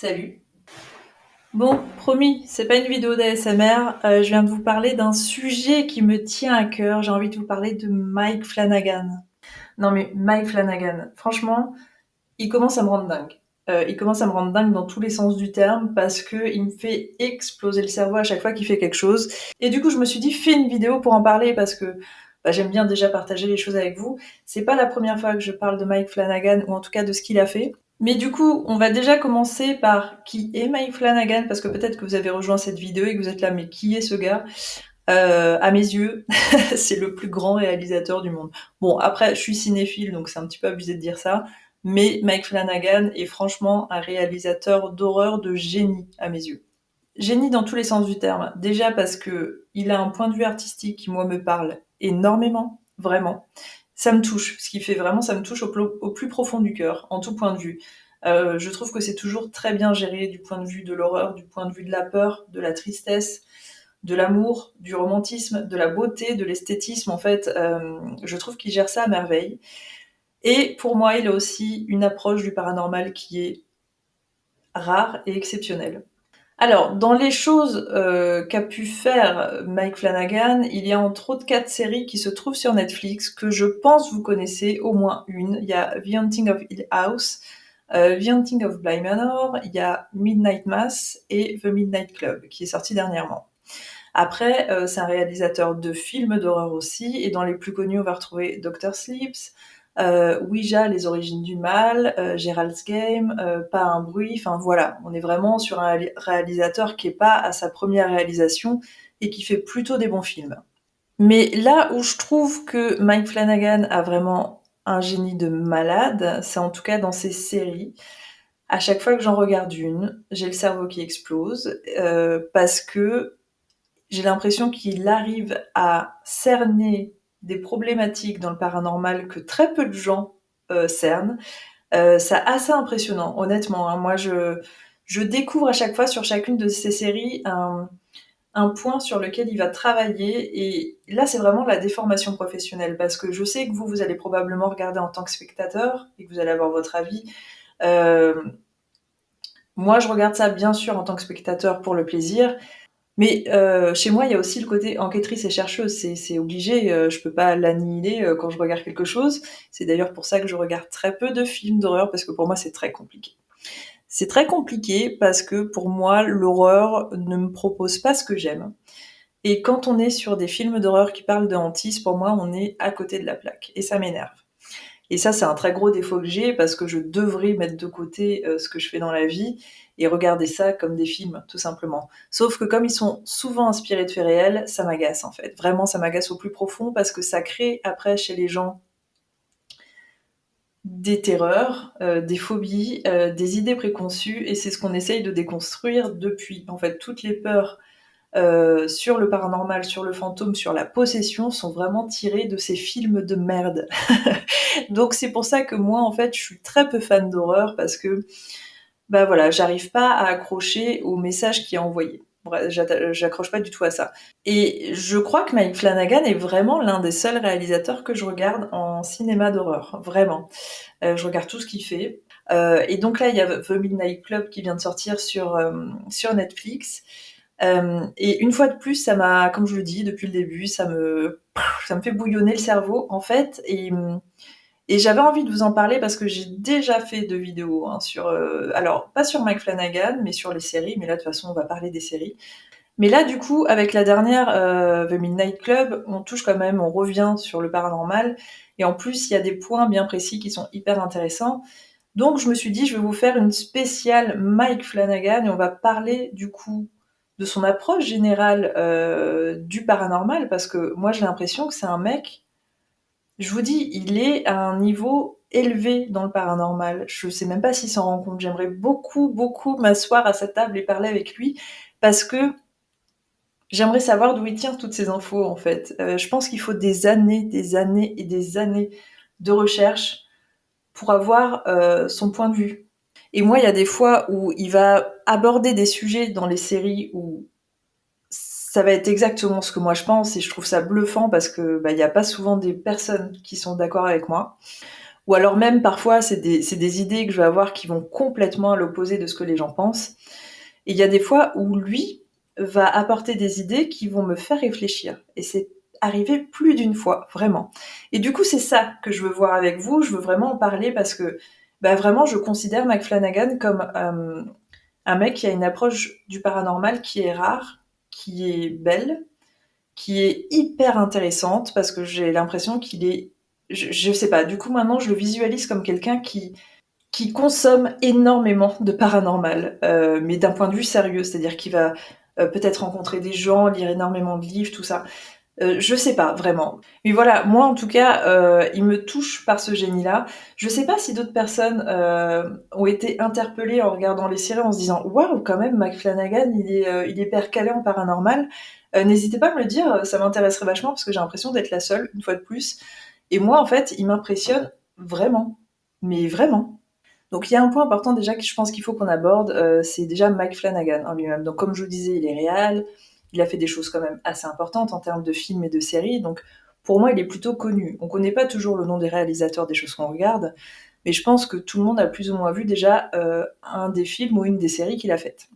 Salut. Bon, promis, c'est pas une vidéo d'ASMR, je viens de vous parler d'un sujet qui me tient à cœur, j'ai envie de vous parler de Mike Flanagan. Non mais Mike Flanagan, franchement, il commence à me rendre dingue. Il commence à me rendre dingue dans tous les sens du terme parce que il me fait exploser le cerveau à chaque fois qu'il fait quelque chose. Et du coup, je me suis dit, fais une vidéo pour en parler parce que j'aime bien déjà partager les choses avec vous. C'est pas la première fois que je parle de Mike Flanagan, ou en tout cas de ce qu'il a fait. Mais du coup, on va déjà commencer par qui est Mike Flanagan, parce que peut-être que vous avez rejoint cette vidéo et que vous êtes là, mais qui est ce gars? À mes yeux, c'est le plus grand réalisateur du monde. Bon, après, je suis cinéphile, donc c'est un petit peu abusé de dire ça, mais Mike Flanagan est franchement un réalisateur d'horreur de génie à mes yeux. Génie dans tous les sens du terme. Déjà parce que il a un point de vue artistique qui, moi, me parle énormément, vraiment. Ça me touche. Ce qu'il fait vraiment, ça me touche au plus profond du cœur, en tout point de vue. Je trouve que c'est toujours très bien géré du point de vue de l'horreur, du point de vue de la peur, de la tristesse, de l'amour, du romantisme, de la beauté, de l'esthétisme. En fait, je trouve qu'il gère ça à merveille. Et pour moi, il a aussi une approche du paranormal qui est rare et exceptionnelle. Alors, dans les choses qu'a pu faire Mike Flanagan, il y a entre autres 4 séries qui se trouvent sur Netflix, que je pense vous connaissez au moins une. Il y a The Haunting of Hill House, The Haunting of Bly Manor, il y a Midnight Mass et The Midnight Club, qui est sorti dernièrement. Après, c'est un réalisateur de films d'horreur aussi, et dans les plus connus, on va retrouver Doctor Sleeps, Ouija, Les origines du mal, Gerald's Game, Pas un bruit, enfin voilà, on est vraiment sur un réalisateur qui est pas à sa première réalisation et qui fait plutôt des bons films. Mais là où je trouve que Mike Flanagan a vraiment un génie de malade, c'est en tout cas dans ses séries. À chaque fois que j'en regarde une, j'ai le cerveau qui explose, parce que j'ai l'impression qu'il arrive à cerner des problématiques dans le paranormal que très peu de gens cernent. C'est assez impressionnant, honnêtement, hein. Moi, je découvre à chaque fois sur chacune de ces séries un point sur lequel il va travailler. Et là, c'est vraiment la déformation professionnelle, parce que je sais que vous allez probablement regarder en tant que spectateur et que vous allez avoir votre avis. Euh, Moi, je regarde ça bien sûr en tant que spectateur pour le plaisir, mais chez moi, il y a aussi le côté enquêtrice et chercheuse, c'est obligé, je peux pas l'annihiler quand je regarde quelque chose. C'est d'ailleurs pour ça que je regarde très peu de films d'horreur, parce que pour moi, c'est très compliqué. C'est très compliqué parce que pour moi, l'horreur ne me propose pas ce que j'aime. Et quand on est sur des films d'horreur qui parlent de hantise, pour moi, on est à côté de la plaque. Et ça m'énerve. Et ça, c'est un très gros défaut que j'ai, parce que je devrais mettre de côté ce que je fais dans la vie et regarder ça comme des films, tout simplement. Sauf que comme ils sont souvent inspirés de faits réels, ça m'agace en fait. Vraiment, ça m'agace au plus profond, parce que ça crée après chez les gens des terreurs, des phobies, des idées préconçues, et c'est ce qu'on essaye de déconstruire depuis. En fait, toutes les peurs sur le paranormal, sur le fantôme, sur la possession sont vraiment tirées de ces films de merde. Donc c'est pour ça que moi, en fait, je suis très peu fan d'horreur, parce que voilà, j'arrive pas à accrocher au message qui est envoyé. Bref, j'accroche pas du tout à ça. Et je crois que Mike Flanagan est vraiment l'un des seuls réalisateurs que je regarde en cinéma d'horreur, vraiment. Je regarde tout ce qu'il fait. Et donc là, il y a The Midnight Club qui vient de sortir sur Netflix. Et une fois de plus, ça m'a, comme je le dis depuis le début, ça me fait bouillonner le cerveau, en fait. Et j'avais envie de vous en parler parce que j'ai déjà fait 2 vidéos, hein, alors pas sur Mike Flanagan, mais sur les séries. Mais là, de toute façon, on va parler des séries. Mais là, du coup, avec la dernière, The Midnight Club, on touche quand même, on revient sur le paranormal. Et en plus, il y a des points bien précis qui sont hyper intéressants. Donc, je me suis dit, je vais vous faire une spéciale Mike Flanagan, et on va parler, du coup, de son approche générale du paranormal, parce que moi, j'ai l'impression que c'est un mec, je vous dis, il est à un niveau élevé dans le paranormal. Je sais même pas s'il s'en rend compte. J'aimerais beaucoup, beaucoup m'asseoir à sa table et parler avec lui, parce que j'aimerais savoir d'où il tient toutes ces infos, en fait. Je pense qu'il faut des années et des années de recherche pour avoir son point de vue. Et moi, il y a des fois où il va aborder des sujets dans les séries où ça va être exactement ce que moi je pense, et je trouve ça bluffant, parce que il y a pas souvent des personnes qui sont d'accord avec moi. Ou alors même parfois c'est des idées que je vais avoir qui vont complètement à l'opposé de ce que les gens pensent. Et il y a des fois où lui va apporter des idées qui vont me faire réfléchir. Et c'est arrivé plus d'une fois, vraiment. Et du coup, c'est ça que je veux voir avec vous. Je veux vraiment en parler parce que vraiment, je considère Mike Flanagan comme un mec qui a une approche du paranormal qui est rare, qui est belle, qui est hyper intéressante parce que j'ai l'impression qu'il est... Je sais pas, du coup maintenant je le visualise comme quelqu'un qui consomme énormément de paranormal, mais d'un point de vue sérieux, c'est-à-dire qu'il va peut-être rencontrer des gens, lire énormément de livres, tout ça. Je sais pas vraiment. Mais voilà, moi en tout cas, il me touche par ce génie-là. Je sais pas si d'autres personnes ont été interpellées en regardant les séries en se disant waouh, quand même, Mike Flanagan, il est hyper calé en paranormal. N'hésitez pas à me le dire, ça m'intéresserait vachement parce que j'ai l'impression d'être la seule, une fois de plus. Et moi, en fait, il m'impressionne vraiment. Mais vraiment. Donc il y a un point important déjà que je pense qu'il faut qu'on aborde, c'est déjà Mike Flanagan en lui-même. Donc comme je vous disais, il est réal, il a fait des choses quand même assez importantes en termes de films et de séries, donc pour moi il est plutôt connu. On connaît pas toujours le nom des réalisateurs des choses qu'on regarde, mais je pense que tout le monde a plus ou moins vu déjà un des films ou une des séries qu'il a faites.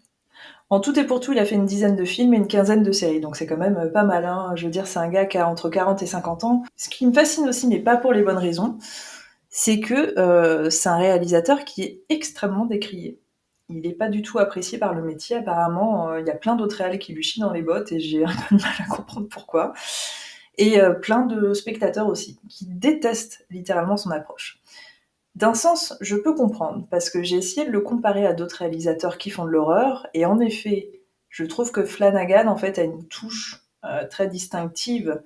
En tout et pour tout, il a fait une dizaine de films et une quinzaine de séries, donc c'est quand même pas mal, hein. Je veux dire, c'est un gars qui a entre 40 et 50 ans. Ce qui me fascine aussi, mais pas pour les bonnes raisons, c'est que c'est un réalisateur qui est extrêmement décrié. Il n'est pas du tout apprécié par le métier, apparemment. Il y a plein d'autres réals qui lui chient dans les bottes et j'ai un peu de mal à comprendre pourquoi. Et plein de spectateurs aussi, qui détestent littéralement son approche. D'un sens, je peux comprendre, parce que j'ai essayé de le comparer à d'autres réalisateurs qui font de l'horreur, et en effet, je trouve que Flanagan, en fait, a une touche très distinctive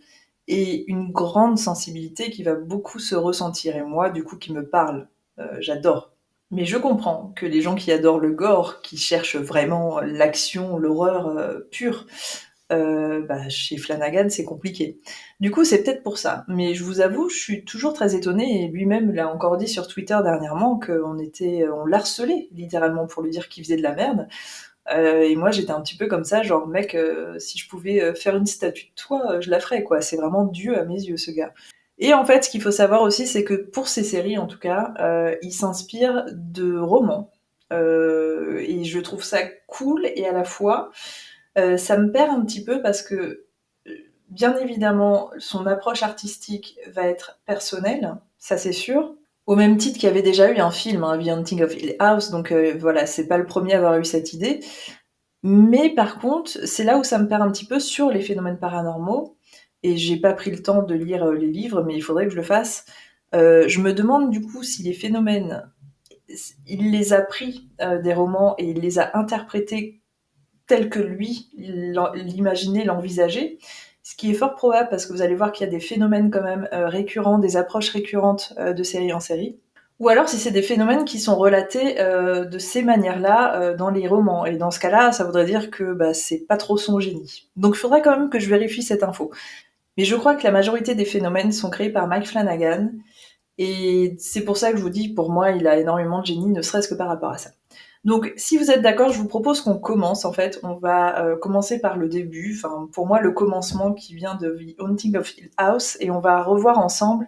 et une grande sensibilité qui va beaucoup se ressentir, et moi, du coup, qui me parle. J'adore. Mais je comprends que les gens qui adorent le gore, qui cherchent vraiment l'action, l'horreur pure, chez Flanagan, c'est compliqué. Du coup, c'est peut-être pour ça. Mais je vous avoue, je suis toujours très étonnée, et lui-même l'a encore dit sur Twitter dernièrement, on l'harcelait littéralement pour lui dire qu'il faisait de la merde. Et moi, j'étais un petit peu comme ça, genre, mec, si je pouvais faire une statue de toi, je la ferais, quoi. C'est vraiment Dieu à mes yeux, ce gars. Et en fait, ce qu'il faut savoir aussi, c'est que pour ces séries, en tout cas, il s'inspire de romans. Et je trouve ça cool, et à la fois, ça me perd un petit peu parce que, bien évidemment, son approche artistique va être personnelle, ça c'est sûr. Au même titre qu'il y avait déjà eu un film, hein, The Haunting of Hill House, donc voilà, c'est pas le premier à avoir eu cette idée. Mais par contre, c'est là où ça me perd un petit peu sur les phénomènes paranormaux, et j'ai pas pris le temps de lire les livres, mais il faudrait que je le fasse. Je me demande du coup si les phénomènes, il les a pris des romans et il les a interprétés tel que lui l'imaginait, l'envisageait, ce qui est fort probable parce que vous allez voir qu'il y a des phénomènes quand même récurrents, des approches récurrentes de série en série. Ou alors si c'est des phénomènes qui sont relatés de ces manières-là dans les romans. Et dans ce cas-là, ça voudrait dire que c'est pas trop son génie. Donc il faudrait quand même que je vérifie cette info. Mais je crois que la majorité des phénomènes sont créés par Mike Flanagan. Et c'est pour ça que je vous dis, pour moi, il a énormément de génie, ne serait-ce que par rapport à ça. Donc, si vous êtes d'accord, je vous propose qu'on commence. En fait, on va commencer par le début. Enfin, pour moi, le commencement qui vient de The Haunting of Hill House, et on va revoir ensemble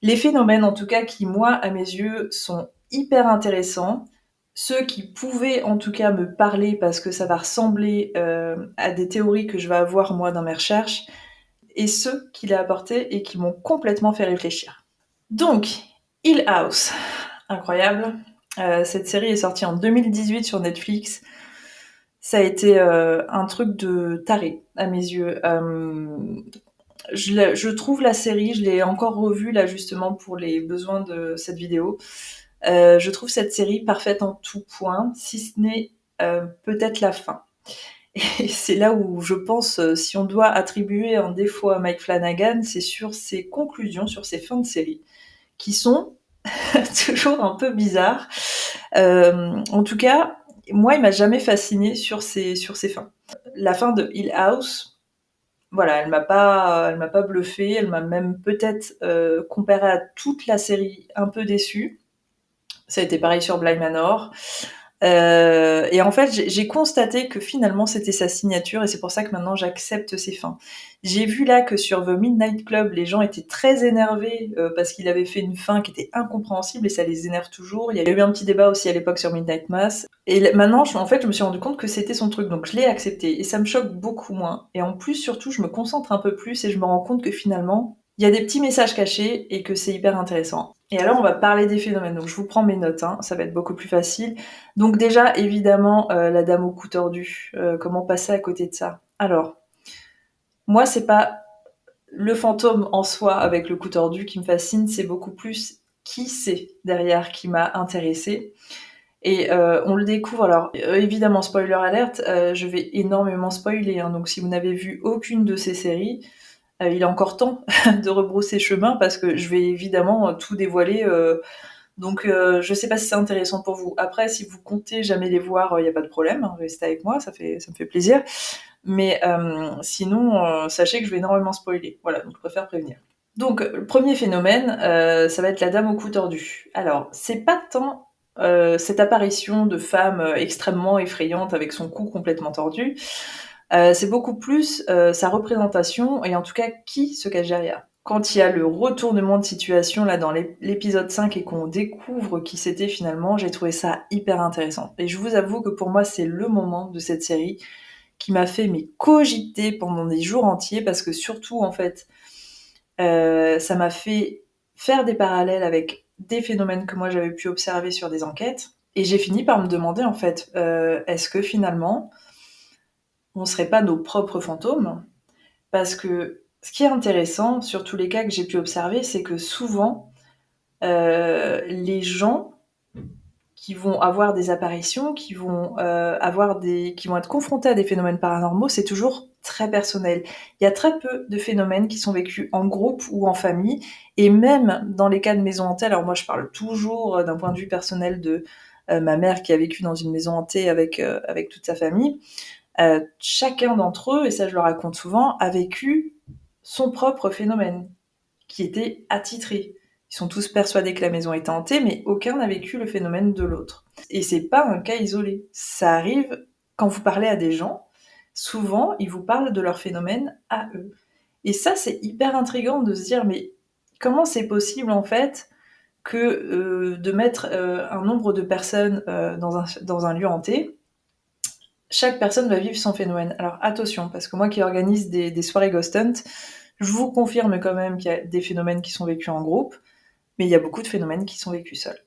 les phénomènes, en tout cas, qui, moi, à mes yeux, sont hyper intéressants. Ceux qui pouvaient, en tout cas, me parler parce que ça va ressembler à des théories que je vais avoir, moi, dans mes recherches, et ceux qu'il a apportés et qui m'ont complètement fait réfléchir. Donc, Hill House, incroyable. Cette série est sortie en 2018 sur Netflix. Ça a été un truc de taré à mes yeux. Je trouve la série, je l'ai encore revue là justement pour les besoins de cette vidéo. Je trouve cette série parfaite en tout point, si ce n'est peut-être la fin. Et c'est là où je pense, si on doit attribuer un défaut à Mike Flanagan, c'est sur ses conclusions, sur ses fins de série, qui sont toujours un peu bizarres. En tout cas, moi, il m'a jamais fasciné sur ses fins. La fin de Hill House, voilà, elle m'a pas bluffée, elle m'a même peut-être comparé à toute la série un peu déçue. Ça a été pareil sur Bly Manor. Et en fait, j'ai constaté que finalement c'était sa signature et c'est pour ça que maintenant j'accepte ses fins. J'ai vu là que sur The Midnight Club, les gens étaient très énervés parce qu'il avait fait une fin qui était incompréhensible et ça les énerve toujours. Il y a eu un petit débat aussi à l'époque sur Midnight Mass. Et maintenant, en fait, je me suis rendu compte que c'était son truc, donc je l'ai accepté et ça me choque beaucoup moins. Et en plus, surtout, je me concentre un peu plus et je me rends compte que finalement, il y a des petits messages cachés et que c'est hyper intéressant. Et alors, on va parler des phénomènes. Donc, je vous prends mes notes, hein, ça va être beaucoup plus facile. Donc déjà, évidemment, la dame au cou tordu. Comment passer à côté de ça? Alors, moi, c'est pas le fantôme en soi avec le cou tordu qui me fascine, c'est beaucoup plus qui c'est derrière qui m'a intéressée. Et on le découvre, alors évidemment, spoiler alerte, je vais énormément spoiler, hein, donc si vous n'avez vu aucune de ces séries, il est encore temps de rebrousser chemin parce que je vais évidemment tout dévoiler. Donc je sais pas si c'est intéressant pour vous. Après, si vous comptez jamais les voir, il n'y a pas de problème, hein, restez avec moi, ça me fait plaisir. Mais sinon, sachez que je vais énormément spoiler. Voilà, donc je préfère prévenir. Donc le premier phénomène, ça va être la dame au cou tordu. Alors, c'est pas tant cette apparition de femme extrêmement effrayante avec son cou complètement tordu, c'est beaucoup plus sa représentation et en tout cas qui se cache derrière. Quand il y a le retournement de situation là dans l'épisode 5 et qu'on découvre qui c'était finalement, j'ai trouvé ça hyper intéressant. Et je vous avoue que pour moi c'est le moment de cette série qui m'a fait cogiter pendant des jours entiers parce que surtout en fait ça m'a fait faire des parallèles avec des phénomènes que moi j'avais pu observer sur des enquêtes et j'ai fini par me demander en fait est-ce que finalement on serait pas nos propres fantômes? Parce que ce qui est intéressant sur tous les cas que j'ai pu observer, c'est que souvent, les gens qui vont avoir des apparitions, qui vont qui vont être confrontés à des phénomènes paranormaux, c'est toujours très personnel. Il y a très peu de phénomènes qui sont vécus en groupe ou en famille, et même dans les cas de maison hantée. Alors moi, je parle toujours d'un point de vue personnel de ma mère qui a vécu dans une maison hantée avec toute sa famille. Chacun d'entre eux, et ça je le raconte souvent, a vécu son propre phénomène, qui était attitré. Ils sont tous persuadés que la maison est hantée, mais aucun n'a vécu le phénomène de l'autre. Et c'est pas un cas isolé. Ça arrive quand vous parlez à des gens, souvent ils vous parlent de leur phénomène à eux. Et ça, c'est hyper intriguant de se dire, mais comment c'est possible en fait que de mettre un nombre de personnes dans un lieu hanté, chaque personne va vivre son phénomène. Alors attention, parce que moi qui organise des soirées Ghost Hunt, je vous confirme quand même qu'il y a des phénomènes qui sont vécus en groupe, mais il y a beaucoup de phénomènes qui sont vécus seuls.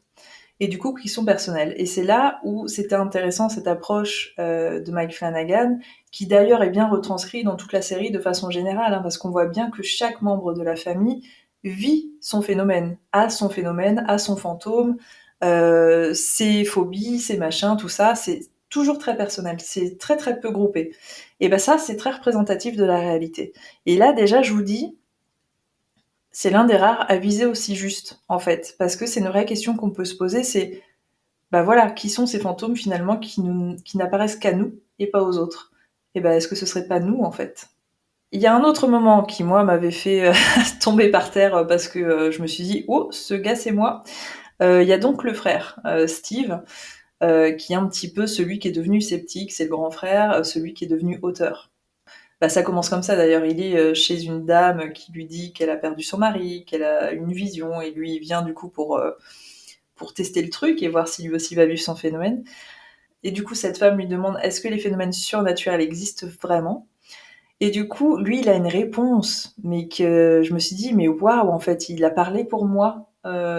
Et du coup, qui sont personnels. Et c'est là où c'était intéressant cette approche de Mike Flanagan, qui d'ailleurs est bien retranscrit dans toute la série de façon générale, hein, parce qu'on voit bien que chaque membre de la famille vit son phénomène, a son fantôme, ses phobies, ses machins, tout ça, c'est toujours très personnel, c'est très très peu groupé. Et ben ça, c'est très représentatif de la réalité. Et là, déjà, je vous dis, c'est l'un des rares à viser aussi juste, en fait, parce que c'est une vraie question qu'on peut se poser, c'est, bah voilà, qui sont ces fantômes finalement qui n'apparaissent qu'à nous et pas aux autres? Et ben est-ce que ce serait pas nous, en fait? Il y a un autre moment qui, moi, m'avait fait tomber par terre parce que je me suis dit, oh, ce gars, c'est moi. Il y a donc le frère, Steve, qui est un petit peu celui qui est devenu sceptique, c'est le grand frère, celui qui est devenu auteur. Bah, ça commence comme ça d'ailleurs, il est chez une dame qui lui dit qu'elle a perdu son mari, qu'elle a une vision, et lui il vient du coup pour tester le truc et voir si lui aussi va vivre son phénomène. Et du coup cette femme lui demande est-ce que les phénomènes surnaturels existent vraiment? Et du coup lui il a une réponse, mais que je me suis dit mais waouh, en fait il a parlé pour moi.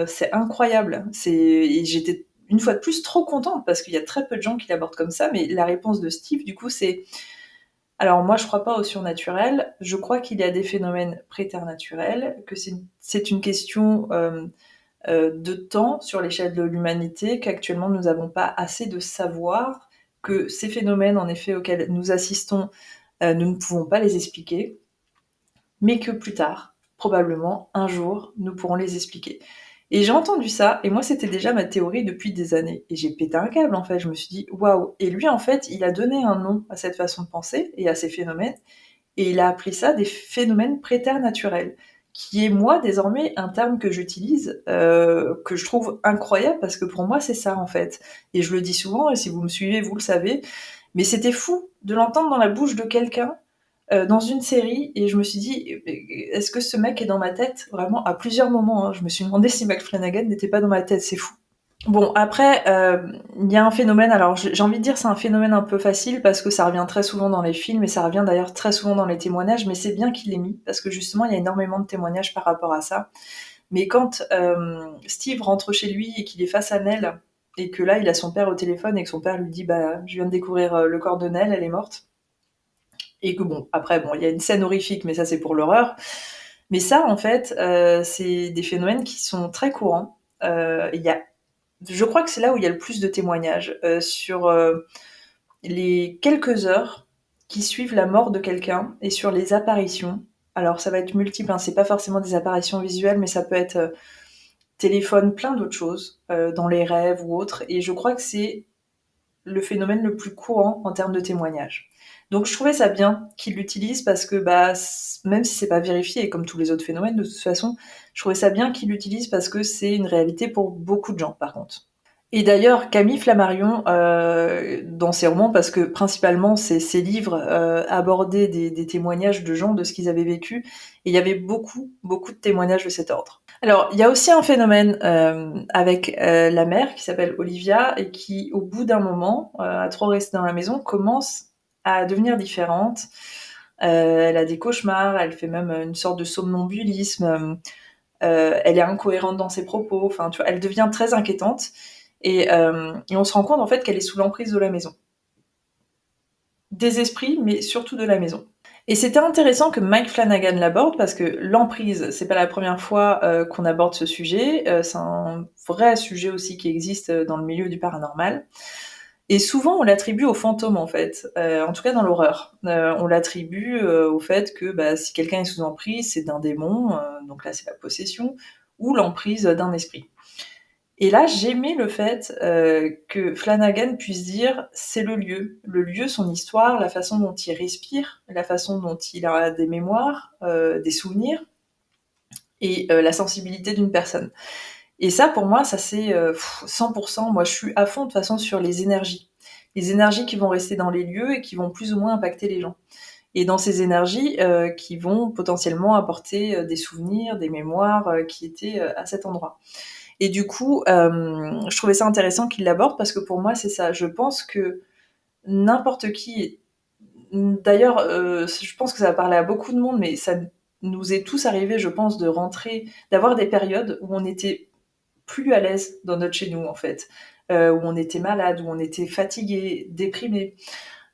C'est incroyable. Et j'étais une fois de plus trop contente parce qu'il y a très peu de gens qui l'abordent comme ça, mais la réponse de Steve du coup c'est alors moi, je crois pas au surnaturel. Je crois qu'il y a des phénomènes préternaturels, que c'est une question de temps sur l'échelle de l'humanité, qu'actuellement nous n'avons pas assez de savoir, que ces phénomènes, en effet, auxquels nous assistons, nous ne pouvons pas les expliquer, mais que plus tard, probablement, un jour, nous pourrons les expliquer. Et j'ai entendu ça, et moi c'était déjà ma théorie depuis des années. Et j'ai pété un câble en fait, je me suis dit waouh. Et lui en fait, il a donné un nom à cette façon de penser et à ces phénomènes, et il a appelé ça des phénomènes préternaturels, qui est moi désormais un terme que j'utilise, que je trouve incroyable parce que pour moi c'est ça en fait. Et je le dis souvent, et si vous me suivez, vous le savez, mais c'était fou de l'entendre dans la bouche de quelqu'un dans une série, et je me suis dit, est-ce que ce mec est dans ma tête vraiment à plusieurs moments, hein. Je me suis demandé si Mike Flanagan n'était pas dans ma tête, c'est fou. Bon, après, il y a un phénomène, alors j'ai envie de dire c'est un phénomène un peu facile parce que ça revient très souvent dans les films et ça revient d'ailleurs très souvent dans les témoignages, mais c'est bien qu'il l'ait mis parce que justement il y a énormément de témoignages par rapport à ça. Mais quand Steve rentre chez lui et qu'il est face à Nell et que là il a son père au téléphone et que son père lui dit bah je viens de découvrir le corps de Nell, elle est morte. Et que bon, après bon, il y a une scène horrifique, mais ça c'est pour l'horreur. Mais ça en fait, c'est des phénomènes qui sont très courants. Il y a Je crois que c'est là où il y a le plus de témoignages sur les quelques heures qui suivent la mort de quelqu'un et sur les apparitions. Alors ça va être multiple, hein, c'est pas forcément des apparitions visuelles, mais ça peut être téléphone, plein d'autres choses, dans les rêves ou autres. Et je crois que c'est le phénomène le plus courant en termes de témoignages. Donc je trouvais ça bien qu'il l'utilise parce que bah, même si c'est pas vérifié, comme tous les autres phénomènes de toute façon, je trouvais ça bien qu'il l'utilise parce que c'est une réalité pour beaucoup de gens par contre. Et d'ailleurs, Camille Flammarion, dans ses romans, parce que principalement ses livres abordaient des témoignages de gens, de ce qu'ils avaient vécu, et il y avait beaucoup, beaucoup de témoignages de cet ordre. Alors, il y a aussi un phénomène avec la mère qui s'appelle Olivia et qui, au bout d'un moment, à trop rester dans la maison, commence à devenir différente. Elle a des cauchemars, elle fait même une sorte de somnambulisme, elle est incohérente dans ses propos, enfin, tu vois, elle devient très inquiétante. Et on se rend compte en fait qu'elle est sous l'emprise de la maison. Des esprits, mais surtout de la maison. Et c'était intéressant que Mike Flanagan l'aborde parce que l'emprise, c'est pas la première fois qu'on aborde ce sujet. C'est un vrai sujet aussi qui existe dans le milieu du paranormal. Et souvent, on l'attribue aux fantômes, en fait. En tout cas, dans l'horreur. On l'attribue au fait que bah, si quelqu'un est sous emprise, c'est d'un démon, donc là, c'est la possession, ou l'emprise d'un esprit. Et là, j'aimais le fait que Flanagan puisse dire c'est le lieu, son histoire, la façon dont il respire, la façon dont il a des mémoires, des souvenirs, et la sensibilité d'une personne. Et ça, pour moi, ça c'est 100%. Moi, je suis à fond de toute façon sur les énergies qui vont rester dans les lieux et qui vont plus ou moins impacter les gens. Et dans ces énergies qui vont potentiellement apporter des souvenirs, des mémoires qui étaient à cet endroit. Et du coup, je trouvais ça intéressant qu'il l'aborde parce que pour moi, c'est ça. Je pense que n'importe qui, d'ailleurs, je pense que ça va parler à beaucoup de monde, mais ça nous est tous arrivé, je pense, de rentrer, d'avoir des périodes où on était plus à l'aise dans notre chez nous, en fait, où on était malade, où on était fatigué, déprimé.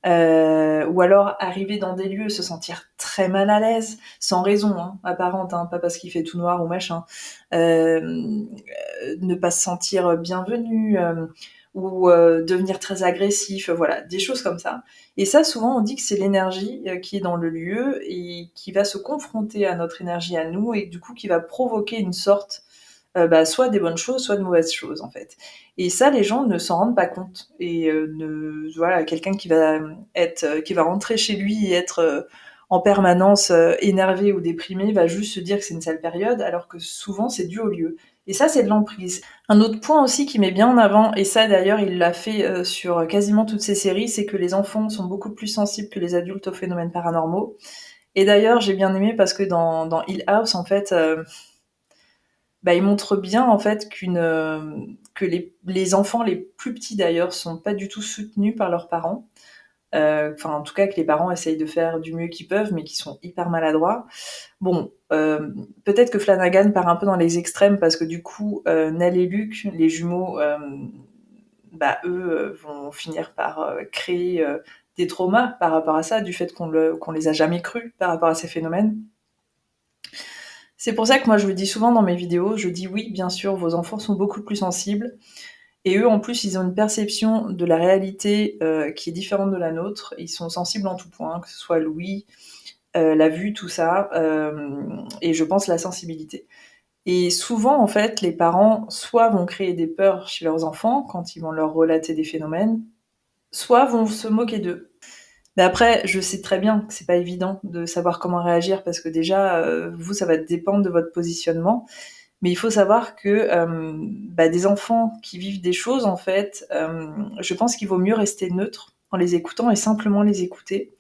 Ou alors arriver dans des lieux, se sentir très mal à l'aise, sans raison apparente, pas parce qu'il fait tout noir ou machin, ne pas se sentir bienvenu, ou devenir très agressif, voilà, des choses comme ça. Et ça, souvent, on dit que c'est l'énergie qui est dans le lieu et qui va se confronter à notre énergie à nous et du coup qui va provoquer une sorte soit des bonnes choses, soit de mauvaises choses en fait. Et ça, les gens ne s'en rendent pas compte. Et voilà, quelqu'un qui va rentrer chez lui et être en permanence énervé ou déprimé va juste se dire que c'est une sale période, alors que souvent c'est dû au lieu. Et ça, c'est de l'emprise. Un autre point aussi qui met bien en avant, et ça d'ailleurs il l'a fait sur quasiment toutes ses séries, c'est que les enfants sont beaucoup plus sensibles que les adultes aux phénomènes paranormaux. Et d'ailleurs, j'ai bien aimé parce que dans Hill House, en fait, il montre bien en fait que les enfants les plus petits d'ailleurs sont pas du tout soutenus par leurs parents. Enfin, en tout cas, que les parents essayent de faire du mieux qu'ils peuvent, mais qui sont hyper maladroits. Bon, peut-être que Flanagan part un peu dans les extrêmes parce que du coup, Nell et Luke, les jumeaux, eux vont finir par créer des traumas par rapport à ça, du fait qu'on les a jamais crus par rapport à ces phénomènes. C'est pour ça que moi je le dis souvent dans mes vidéos, je dis oui, bien sûr, vos enfants sont beaucoup plus sensibles, et eux en plus ils ont une perception de la réalité qui est différente de la nôtre, ils sont sensibles en tout point, que ce soit l'ouïe, la vue, tout ça, et je pense la sensibilité. Et souvent en fait les parents soit vont créer des peurs chez leurs enfants quand ils vont leur relater des phénomènes, soit vont se moquer d'eux. Mais après, je sais très bien que c'est pas évident de savoir comment réagir parce que déjà, vous, ça va dépendre de votre positionnement. Mais il faut savoir que des enfants qui vivent des choses, en fait, je pense qu'il vaut mieux rester neutre en les écoutant et simplement les écouter,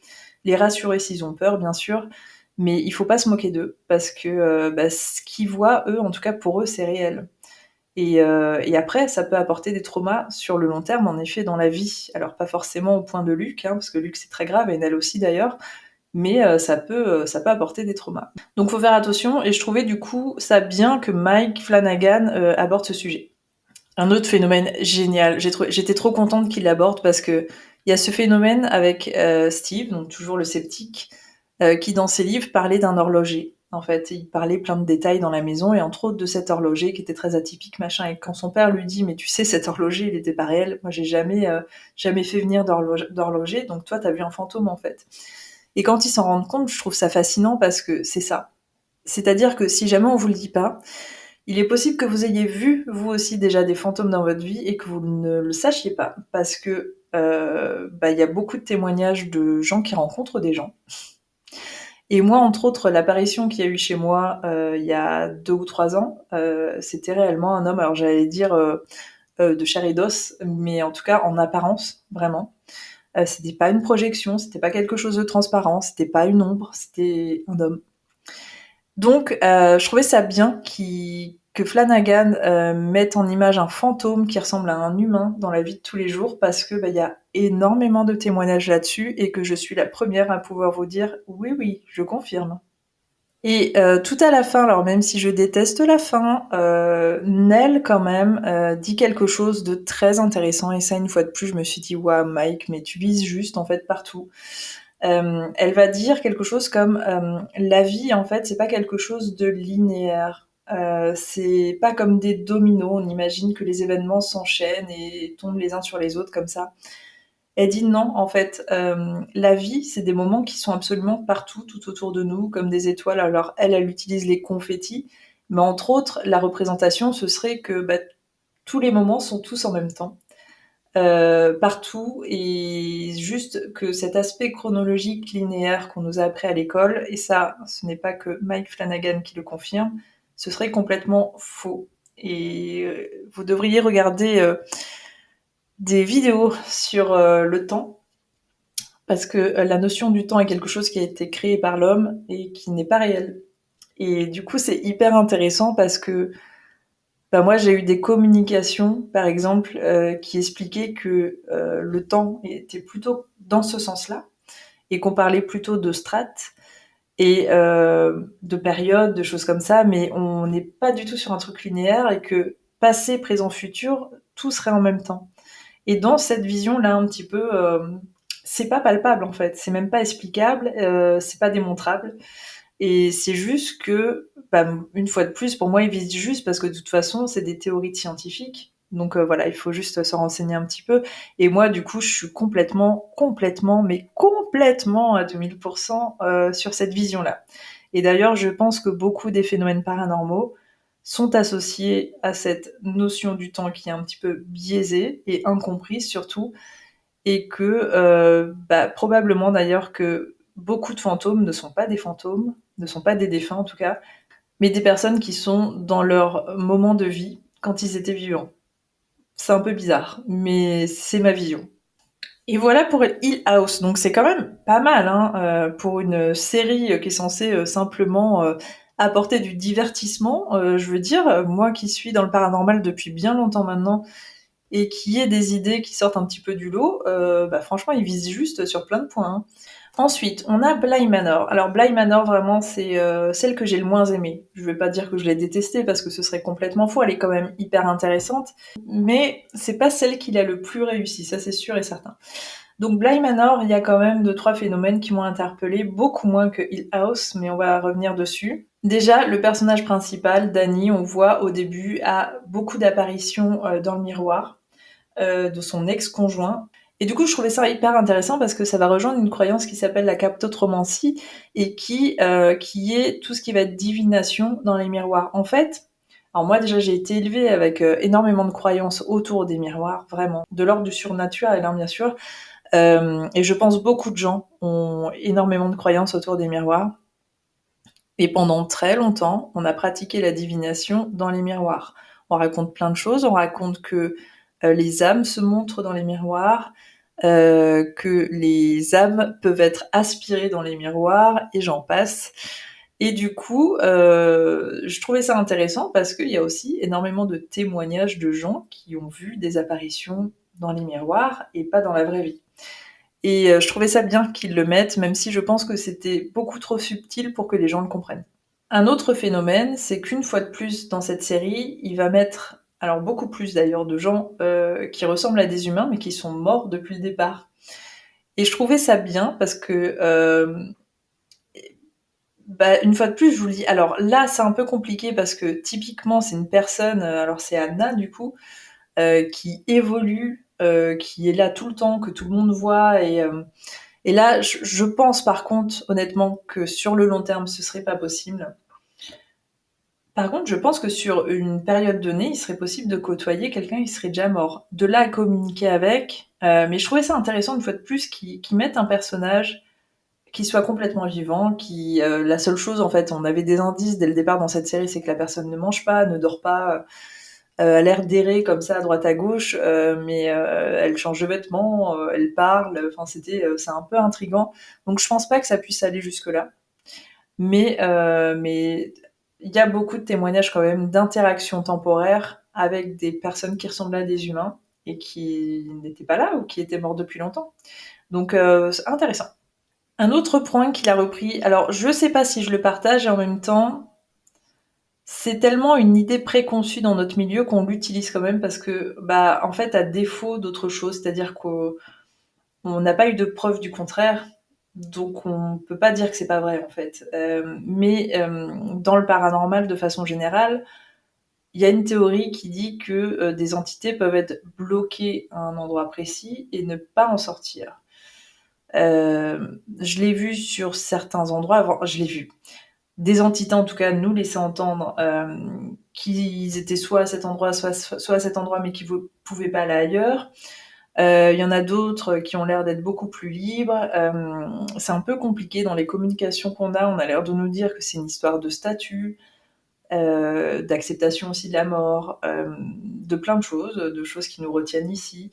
les rassurer s'ils ont peur, bien sûr, mais il faut pas se moquer d'eux parce que ce qu'ils voient, eux, en tout cas pour eux, c'est réel. Et après, ça peut apporter des traumas sur le long terme, en effet, dans la vie. Alors pas forcément au point de Luc, parce que Luc c'est très grave, et Nell aussi d'ailleurs, mais ça peut apporter des traumas. Donc faut faire attention, et je trouvais du coup ça bien que Mike Flanagan aborde ce sujet. Un autre phénomène génial, j'étais trop contente qu'il l'aborde parce que il y a ce phénomène avec Steve, donc toujours le sceptique, qui dans ses livres parlait d'un horloger. En fait, il parlait plein de détails dans la maison et entre autres de cet horloger qui était très atypique, machin. Et quand son père lui dit mais tu sais cet horloger il était pas réel, moi j'ai jamais fait venir d'horloger, donc toi t'as vu un fantôme en fait. Et quand ils s'en rendent compte, je trouve ça fascinant parce que c'est ça. C'est-à-dire que si jamais on vous le dit pas, il est possible que vous ayez vu, vous aussi, déjà des fantômes dans votre vie et que vous ne le sachiez pas. Parce que il y a beaucoup de témoignages de gens qui rencontrent des gens. Et moi, entre autres, l'apparition qu'il y a eu chez moi il y a 2 ou 3 ans, c'était réellement un homme, alors j'allais dire de chair et d'os, mais en tout cas en apparence, vraiment. C'était pas une projection, c'était pas quelque chose de transparent, c'était pas une ombre, c'était un homme. Donc, je trouvais ça bien que Flanagan mette en image un fantôme qui ressemble à un humain dans la vie de tous les jours, parce que il y a énormément de témoignages là-dessus et que je suis la première à pouvoir vous dire oui, oui, je confirme. Et tout à la fin, alors même si je déteste la fin, Nell quand même dit quelque chose de très intéressant, et ça une fois de plus je me suis dit waouh Mike, mais tu vises juste en fait partout. Elle va dire quelque chose comme la vie en fait c'est pas quelque chose de linéaire. C'est pas comme des dominos, on imagine que les événements s'enchaînent et tombent les uns sur les autres comme ça. Elle dit non, en fait, la vie, c'est des moments qui sont absolument partout, tout autour de nous, comme des étoiles. Alors elle utilise les confettis, mais entre autres, la représentation, ce serait que tous les moments sont tous en même temps, partout, et juste que cet aspect chronologique linéaire qu'on nous a appris à l'école, et ça, ce n'est pas que Mike Flanagan qui le confirme, ce serait complètement faux. Et vous devriez regarder des vidéos sur le temps, parce que la notion du temps est quelque chose qui a été créé par l'homme et qui n'est pas réel. Et du coup, c'est hyper intéressant parce que moi, j'ai eu des communications, par exemple, qui expliquaient que le temps était plutôt dans ce sens-là et qu'on parlait plutôt de strates et de périodes, de choses comme ça, mais on n'est pas du tout sur un truc linéaire et que passé, présent, futur, tout serait en même temps. Et dans cette vision-là, un petit peu, c'est pas palpable en fait, c'est même pas explicable, c'est pas démontrable. Et c'est juste que, une fois de plus, pour moi, ils visent juste parce que de toute façon, c'est des théories scientifiques. Donc voilà, il faut juste se renseigner un petit peu. Et moi, du coup, je suis complètement, mais complètement à 2000% sur cette vision-là. Et d'ailleurs, je pense que beaucoup des phénomènes paranormaux sont associés à cette notion du temps qui est un petit peu biaisée et incomprise surtout, et que probablement d'ailleurs que beaucoup de fantômes ne sont pas des fantômes, ne sont pas des défunts en tout cas, mais des personnes qui sont dans leur moment de vie quand ils étaient vivants. C'est un peu bizarre, mais c'est ma vision. Et voilà pour Hill House. Donc c'est quand même pas mal pour une série qui est censée simplement apporter du divertissement. Je veux dire, moi qui suis dans le paranormal depuis bien longtemps maintenant, et qui ait des idées qui sortent un petit peu du lot, franchement, ils visent juste sur plein de points. Hein. Ensuite, on a Bly Manor. Alors Bly Manor, vraiment, c'est celle que j'ai le moins aimée. Je vais pas dire que je l'ai détestée parce que ce serait complètement faux. Elle est quand même hyper intéressante, mais c'est pas celle qui a le plus réussi. Ça, c'est sûr et certain. Donc Bly Manor, il y a quand même 2-3 phénomènes qui m'ont interpellée, beaucoup moins que Hill House, mais on va revenir dessus. Déjà, le personnage principal, Danny, on voit au début, a beaucoup d'apparitions dans le miroir de son ex-conjoint. Et du coup, je trouvais ça hyper intéressant parce que ça va rejoindre une croyance qui s'appelle la captotromancie et qui est tout ce qui va être divination dans les miroirs. En fait, alors moi déjà j'ai été élevée avec énormément de croyances autour des miroirs, vraiment, de l'ordre du surnaturel, bien sûr. Et je pense beaucoup de gens ont énormément de croyances autour des miroirs. Et pendant très longtemps, on a pratiqué la divination dans les miroirs. On raconte plein de choses, on raconte que les âmes se montrent dans les miroirs, que les âmes peuvent être aspirées dans les miroirs, et j'en passe. Et du coup, je trouvais ça intéressant parce qu'il y a aussi énormément de témoignages de gens qui ont vu des apparitions dans les miroirs et pas dans la vraie vie. Et je trouvais ça bien qu'ils le mettent, même si je pense que c'était beaucoup trop subtil pour que les gens le comprennent. Un autre phénomène, c'est qu'une fois de plus dans cette série, il va mettre, alors beaucoup plus d'ailleurs, de gens qui ressemblent à des humains mais qui sont morts depuis le départ. Et je trouvais ça bien parce que, une fois de plus, je vous le dis, alors là c'est un peu compliqué parce que typiquement c'est une personne, alors c'est Anna du coup, qui évolue, qui est là tout le temps, que tout le monde voit, et là je pense par contre honnêtement que sur le long terme ce serait pas possible. Par contre, je pense que sur une période donnée, il serait possible de côtoyer quelqu'un qui serait déjà mort. De là à communiquer avec, mais je trouvais ça intéressant une fois de plus qu'ils mettent un personnage qui soit complètement vivant, qui la seule chose en fait, on avait des indices dès le départ dans cette série, c'est que la personne ne mange pas, ne dort pas, a l'air d'errer comme ça à droite à gauche, mais elle change de vêtements, elle parle, enfin c'est un peu intriguant. Donc je pense pas que ça puisse aller jusque là. Mais il y a beaucoup de témoignages quand même d'interactions temporaires avec des personnes qui ressemblaient à des humains et qui n'étaient pas là ou qui étaient morts depuis longtemps. Donc c'est intéressant. Un autre point qu'il a repris, alors je sais pas si je le partage et en même temps, c'est tellement une idée préconçue dans notre milieu qu'on l'utilise quand même parce que, en fait, à défaut d'autre chose, c'est-à-dire qu'on n'a pas eu de preuve du contraire, donc on peut pas dire que c'est pas vrai en fait. Mais dans le paranormal, de façon générale, il y a une théorie qui dit que des entités peuvent être bloquées à un endroit précis et ne pas en sortir. Je l'ai vu sur certains endroits, je l'ai vu. Des entités, en tout cas, nous laissaient entendre qu'ils étaient soit à cet endroit, soit à cet endroit, mais qu'ils ne pouvaient pas aller ailleurs. Il y en a d'autres qui ont l'air d'être beaucoup plus libres. C'est un peu compliqué dans les communications qu'on a. On a l'air de nous dire que c'est une histoire de statut, d'acceptation aussi de la mort, de plein de choses qui nous retiennent ici.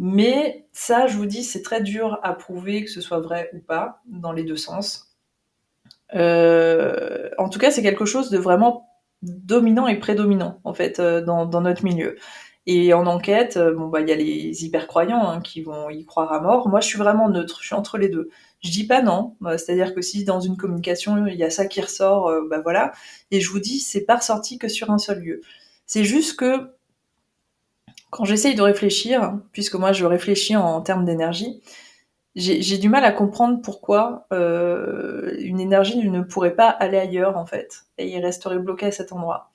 Mais ça, je vous dis, c'est très dur à prouver que ce soit vrai ou pas, dans les deux sens. En tout cas, c'est quelque chose de vraiment dominant et prédominant, en fait, dans notre milieu. Et en enquête, il y a les hyper-croyants qui vont y croire à mort. Moi, je suis vraiment neutre, je suis entre les deux. Je dis pas non, c'est-à-dire que si dans une communication, il y a ça qui ressort, voilà. Et je vous dis, c'est pas ressorti que sur un seul lieu. C'est juste que, quand j'essaye de réfléchir, puisque moi je réfléchis en termes d'énergie, j'ai du mal à comprendre pourquoi une énergie ne pourrait pas aller ailleurs, en fait, et il resterait bloqué à cet endroit.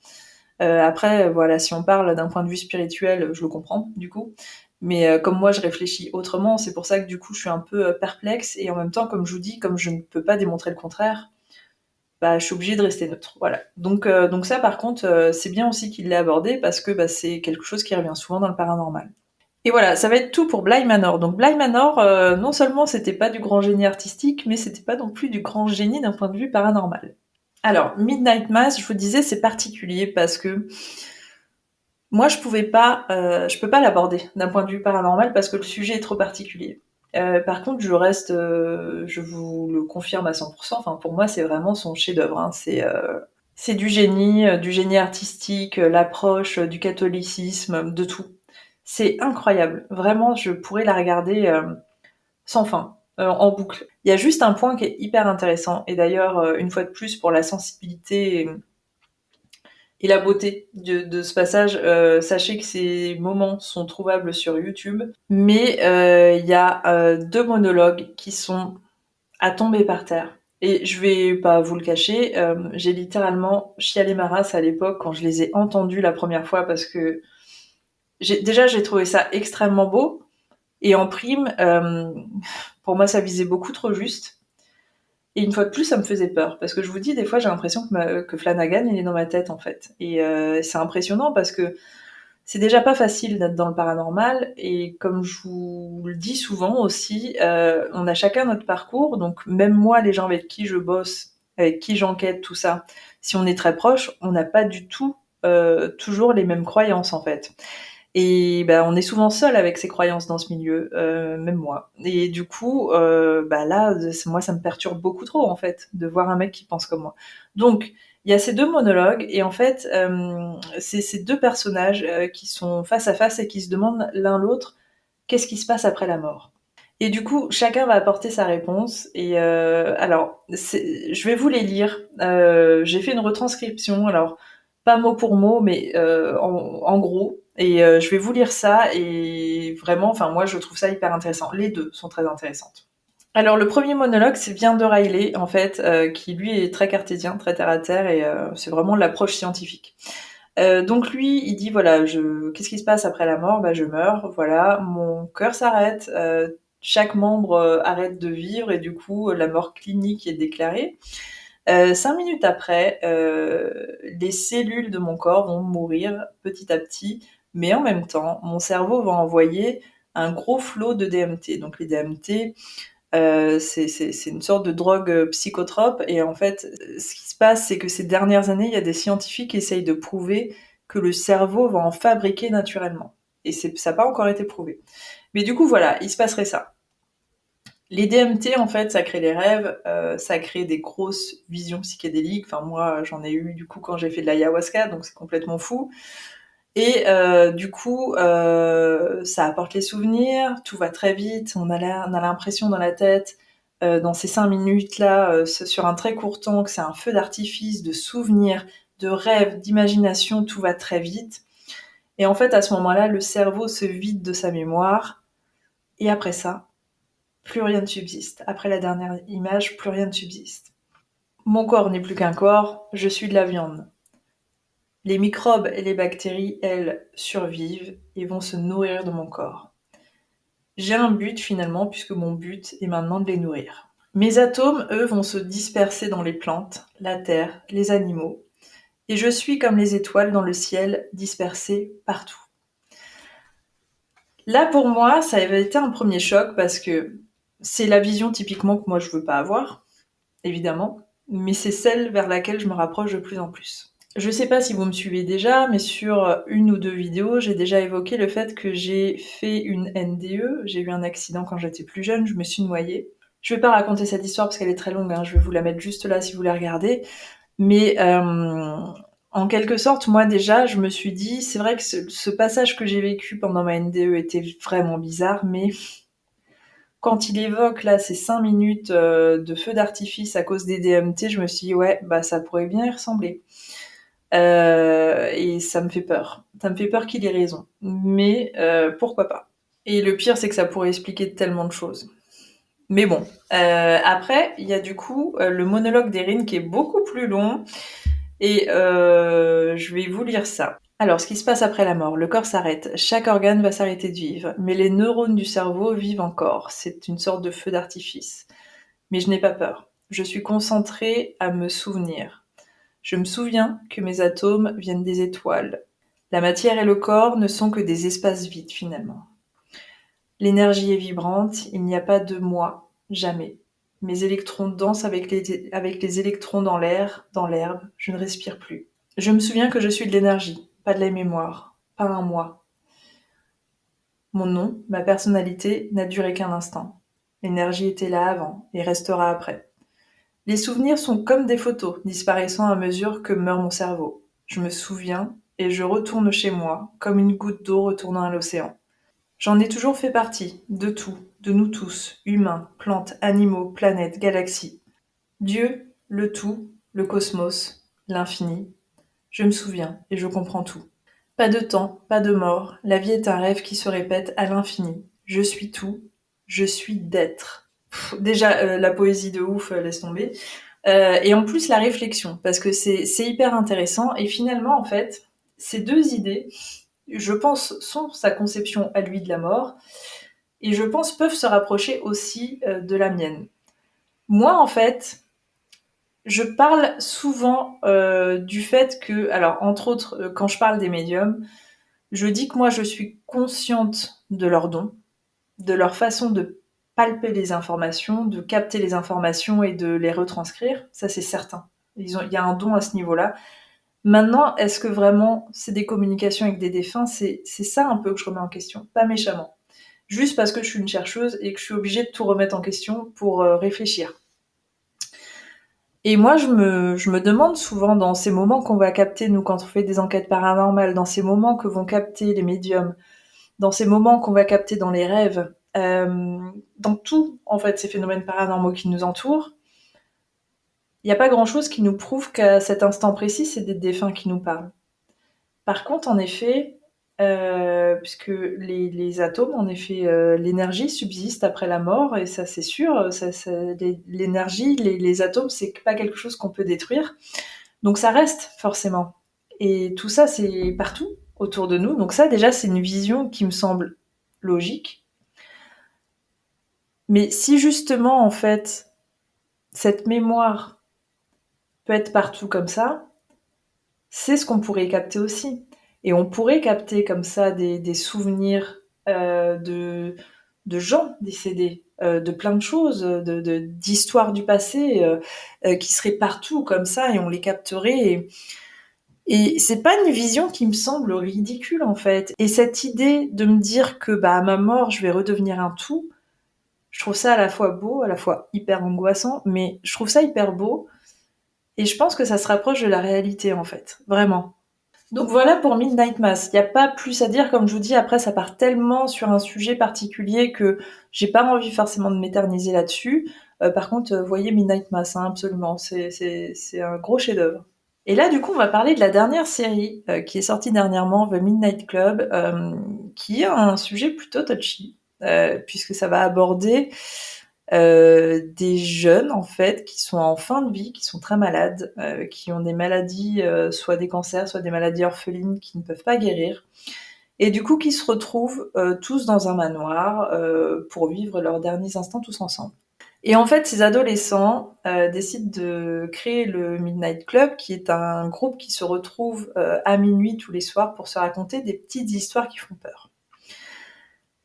Après, voilà, si on parle d'un point de vue spirituel, je le comprends, du coup. Mais comme moi, je réfléchis autrement, c'est pour ça que du coup, je suis un peu perplexe. Et en même temps, comme je vous dis, comme je ne peux pas démontrer le contraire, je suis obligée de rester neutre. Voilà. Donc ça, par contre, c'est bien aussi qu'il l'ait abordé parce que c'est quelque chose qui revient souvent dans le paranormal. Et voilà, ça va être tout pour Bly Manor. Donc Bly Manor, non seulement c'était pas du grand génie artistique, mais c'était pas non plus du grand génie d'un point de vue paranormal. Alors, Midnight Mass, je vous disais, c'est particulier parce que moi, je peux pas l'aborder d'un point de vue paranormal parce que le sujet est trop particulier. Par contre, je vous le confirme à 100%. Enfin, pour moi, c'est vraiment son chef-d'œuvre. Hein. C'est du génie artistique, l'approche du catholicisme, de tout. C'est incroyable. Vraiment, je pourrais la regarder sans fin, en boucle. Il y a juste un point qui est hyper intéressant. Et d'ailleurs, une fois de plus, pour la sensibilité et la beauté de ce passage. Sachez que ces moments sont trouvables sur YouTube, mais il y a deux monologues qui sont à tomber par terre. Et je vais pas vous le cacher, j'ai littéralement chialé ma race à l'époque quand je les ai entendus la première fois parce que j'ai trouvé ça extrêmement beau et en prime, pour moi ça visait beaucoup trop juste. Et une fois de plus, ça me faisait peur. Parce que je vous dis, des fois, j'ai l'impression que Flanagan, il est dans ma tête, en fait. Et c'est impressionnant parce que C'est déjà pas facile d'être dans le paranormal et comme je vous le dis souvent aussi, on a chacun notre parcours, donc même moi, les gens avec qui je bosse, avec qui j'enquête, tout ça, si on est très proche, on n'a pas du tout toujours les mêmes croyances en fait. Et bah, on est souvent seul avec ses croyances dans ce milieu, même moi. Et du coup, bah là, moi, ça me perturbe beaucoup trop en fait de voir un mec qui pense comme moi. Donc, il y a ces deux monologues et en fait, c'est ces deux personnages qui sont face à face et qui se demandent l'un l'autre qu'est-ce qui se passe après la mort. Et du coup, chacun va apporter sa réponse. Et alors, je vais vous les lire. J'ai fait une retranscription, alors pas mot pour mot, mais en gros. Et je vais vous lire ça. Et vraiment, enfin moi, je trouve ça hyper intéressant. Les deux sont très intéressantes. Alors le premier monologue, c'est vient de Riley, en fait, qui lui est très cartésien, très terre à terre, et c'est vraiment l'approche scientifique. Donc lui, il dit voilà, qu'est-ce qui se passe après la mort? Bah je meurs, voilà, mon cœur s'arrête, chaque membre arrête de vivre et du coup la mort clinique est déclarée. 5 minutes après, les cellules de mon corps vont mourir petit à petit, mais en même temps, mon cerveau va envoyer un gros flot de DMT. Donc les DMT, c'est une sorte de drogue psychotrope et en fait, ce qui se passe, c'est que ces dernières années, il y a des scientifiques qui essayent de prouver que le cerveau va en fabriquer naturellement. Et ça n'a pas encore été prouvé. Mais du coup, voilà, il se passerait ça. Les DMT, en fait, ça crée les rêves, ça crée des grosses visions psychédéliques. Enfin, moi, j'en ai eu du coup quand j'ai fait de l'ayahuasca, donc c'est complètement fou. Et du coup, ça apporte les souvenirs, tout va très vite, on a l'impression dans la tête, dans ces 5 minutes-là, sur un très court temps, que c'est un feu d'artifice de souvenirs, de rêves, d'imagination, tout va très vite. Et en fait, à ce moment-là, le cerveau se vide de sa mémoire, et après ça, plus rien ne subsiste. Après la dernière image, plus rien ne subsiste. Mon corps n'est plus qu'un corps, je suis de la viande. Les microbes et les bactéries, elles, survivent et vont se nourrir de mon corps. J'ai un but finalement, puisque mon but est maintenant de les nourrir. Mes atomes, eux, vont se disperser dans les plantes, la terre, les animaux, et je suis comme les étoiles dans le ciel, dispersées partout. Là, pour moi, ça avait été un premier choc parce que c'est la vision typiquement que moi je veux pas avoir, évidemment, mais c'est celle vers laquelle je me rapproche de plus en plus. Je sais pas si vous me suivez déjà, mais sur une ou deux vidéos, j'ai déjà évoqué le fait que j'ai fait une NDE. J'ai eu un accident quand j'étais plus jeune, je me suis noyée. Je vais pas raconter cette histoire parce qu'elle est très longue, hein, je vais vous la mettre juste là si vous la regardez. Mais en quelque sorte, moi déjà, je me suis dit, c'est vrai que ce passage que j'ai vécu pendant ma NDE était vraiment bizarre, mais quand il évoque là ces 5 minutes de feu d'artifice à cause des DMT, je me suis dit, ouais, bah ça pourrait bien y ressembler. Et ça me fait peur. Ça me fait peur qu'il ait raison. Mais pourquoi pas. Et le pire, c'est que ça pourrait expliquer tellement de choses. Mais bon. Après, il y a du coup le monologue d'Erin qui est beaucoup plus long. Et je vais vous lire ça. Alors, ce qui se passe après la mort, le corps s'arrête, chaque organe va s'arrêter de vivre, mais les neurones du cerveau vivent encore. C'est une sorte de feu d'artifice. Mais je n'ai pas peur. Je suis concentrée à me souvenir. Je me souviens que mes atomes viennent des étoiles. La matière et le corps ne sont que des espaces vides finalement. L'énergie est vibrante, il n'y a pas de moi, jamais. Mes électrons dansent avec les électrons dans l'air, dans l'herbe, je ne respire plus. Je me souviens que je suis de l'énergie, pas de la mémoire, pas un moi. Mon nom, ma personnalité n'a duré qu'un instant. L'énergie était là avant et restera après. Les souvenirs sont comme des photos, disparaissant à mesure que meurt mon cerveau. Je me souviens et je retourne chez moi, comme une goutte d'eau retournant à l'océan. J'en ai toujours fait partie, de tout, de nous tous, humains, plantes, animaux, planètes, galaxies. Dieu, le tout, le cosmos, l'infini. Je me souviens et je comprends tout. Pas de temps, pas de mort, la vie est un rêve qui se répète à l'infini. Je suis tout, je suis d'être. Déjà, la poésie de ouf, laisse tomber. Et en plus, la réflexion, parce que c'est hyper intéressant. Et finalement, en fait, ces deux idées, je pense, sont sa conception à lui de la mort, et je pense peuvent se rapprocher aussi de la mienne. Moi, en fait, je parle souvent du fait que, alors, entre autres, quand je parle des médiums, Je dis que moi, je suis consciente de leurs dons, de leur façon de palper les informations, de capter les informations et de les retranscrire. Ça, c'est certain. Il y a un don à ce niveau-là. Maintenant, est-ce que vraiment c'est des communications avec des défunts? C'est ça un peu que je remets en question, pas méchamment. Juste parce que je suis une chercheuse et que je suis obligée de tout remettre en question pour réfléchir. Et moi, je me demande souvent dans ces moments qu'on va capter, nous, quand on fait des enquêtes paranormales, dans ces moments que vont capter les médiums, dans ces moments qu'on va capter dans les rêves, dans tout, en fait, ces phénomènes paranormaux qui nous entourent, il n'y a pas grand-chose qui nous prouve qu'à cet instant précis, c'est des défunts qui nous parlent. Par contre, en effet, puisque les atomes, en effet, l'énergie subsiste après la mort, et ça c'est sûr, l'énergie, les atomes, c'est pas quelque chose qu'on peut détruire, donc ça reste forcément. Et tout ça, c'est partout autour de nous, donc ça déjà, c'est une vision qui me semble logique. Mais si justement, en fait, cette mémoire peut être partout comme ça, c'est ce qu'on pourrait capter aussi. Et on pourrait capter comme ça des souvenirs de gens décédés, de plein de choses, d'histoires du passé qui seraient partout comme ça et on les capterait. Et c'est pas une vision qui me semble ridicule en fait. Et cette idée de me dire que bah à ma mort je vais redevenir un tout, je trouve ça à la fois beau, à la fois hyper angoissant, mais je trouve ça hyper beau. Et je pense que ça se rapproche de la réalité en fait, vraiment. Donc voilà pour Midnight Mass. Il n'y a pas plus à dire, comme je vous dis, après ça part tellement sur un sujet particulier que j'ai pas envie forcément de m'éterniser là-dessus. Par contre, voyez Midnight Mass, hein, absolument, c'est un gros chef-d'œuvre. Et là, du coup, on va parler de la dernière série qui est sortie dernièrement, The Midnight Club, qui est un sujet plutôt touchy, puisque ça va aborder des jeunes en fait qui sont en fin de vie, qui sont très malades, qui ont des maladies, soit des cancers, soit des maladies orphelines qui ne peuvent pas guérir, et du coup qui se retrouvent tous dans un manoir pour vivre leurs derniers instants tous ensemble. Et en fait, ces adolescents décident de créer le Midnight Club, qui est un groupe qui se retrouve à minuit tous les soirs pour se raconter des petites histoires qui font peur.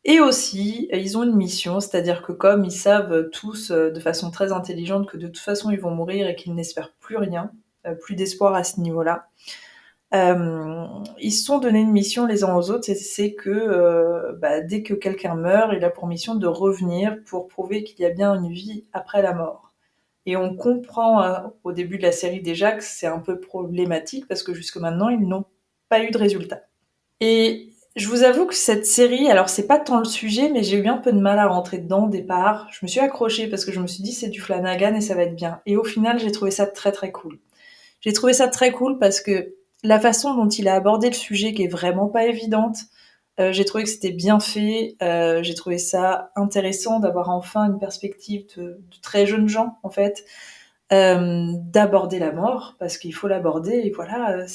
Et aussi, ils ont une mission, c'est-à-dire que comme ils savent tous de façon très intelligente que de toute façon ils vont mourir et qu'ils n'espèrent plus rien, plus d'espoir à ce niveau-là, ils se sont donné une mission les uns aux autres, et c'est que dès que quelqu'un meurt, il a pour mission de revenir pour prouver qu'il y a bien une vie après la mort. Et on comprend au début de la série déjà que c'est un peu problématique parce que jusque maintenant, ils n'ont pas eu de résultat. Et je vous avoue que cette série, alors c'est pas tant le sujet, mais j'ai eu un peu de mal à rentrer dedans au départ. Je me suis accrochée parce que je me suis dit c'est du Flanagan et ça va être bien. Et au final, j'ai trouvé ça très très cool. J'ai trouvé ça très cool parce que la façon dont il a abordé le sujet, qui est vraiment pas évidente, j'ai trouvé que c'était bien fait. J'ai trouvé ça intéressant d'avoir enfin une perspective de très jeunes gens, en fait, d'aborder la mort, parce qu'il faut l'aborder, et voilà,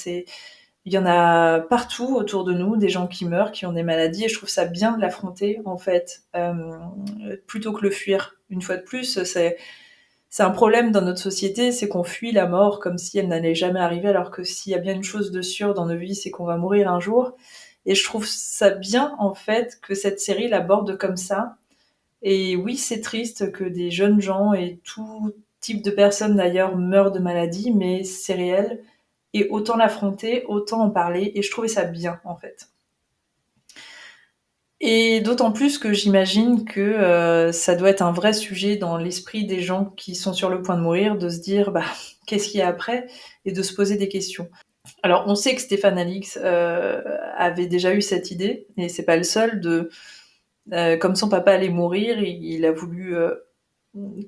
il y en a partout autour de nous, des gens qui meurent, qui ont des maladies, et je trouve ça bien de l'affronter, en fait, plutôt que le fuir. Une fois de plus, c'est un problème dans notre société, c'est qu'on fuit la mort comme si elle n'allait jamais arriver, alors que s'il y a bien une chose de sûre dans nos vies, c'est qu'on va mourir un jour. Et je trouve ça bien, en fait, que cette série l'aborde comme ça. Et oui, c'est triste que des jeunes gens et tout type de personnes d'ailleurs meurent de maladie, mais c'est réel. Et autant l'affronter, autant en parler. Et je trouvais ça bien, en fait. Et d'autant plus que j'imagine que ça doit être un vrai sujet dans l'esprit des gens qui sont sur le point de mourir, de se dire bah, qu'est-ce qu'il y a après, et de se poser des questions. Alors on sait que Stéphane Alix avait déjà eu cette idée, et c'est pas le seul, comme son papa allait mourir, il a voulu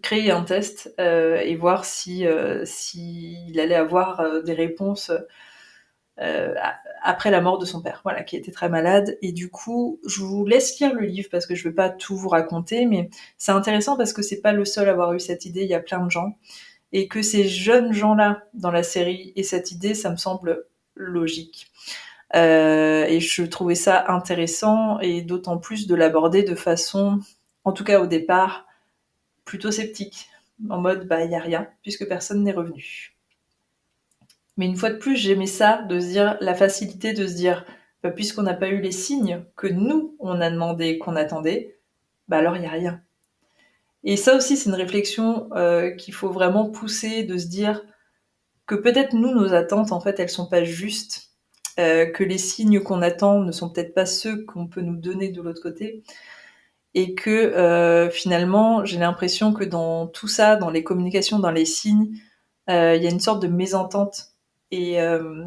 créer un test et voir s'il allait avoir des réponses euh, après la mort de son père, voilà, qui était très malade. Et du coup, je vous laisse lire le livre parce que je ne vais pas tout vous raconter, mais c'est intéressant parce que c'est pas le seul à avoir eu cette idée, il y a plein de gens. Et que ces jeunes gens-là, dans la série, aient cette idée, ça me semble logique. Et je trouvais ça intéressant, et d'autant plus de l'aborder de façon, en tout cas au départ, plutôt sceptique. En mode, bah, il n'y a rien, puisque personne n'est revenu. Mais une fois de plus, j'aimais ça, de se dire, la facilité de se dire, puisqu'on n'a pas eu les signes que nous, on a demandé, qu'on attendait, alors il n'y a rien. Et ça aussi, c'est une réflexion qu'il faut vraiment pousser, de se dire que peut-être nous, nos attentes, en fait, elles sont pas justes, que les signes qu'on attend ne sont peut-être pas ceux qu'on peut nous donner de l'autre côté, et que finalement, j'ai l'impression que dans tout ça, dans les communications, dans les signes, il y a une sorte de mésentente. Et, euh,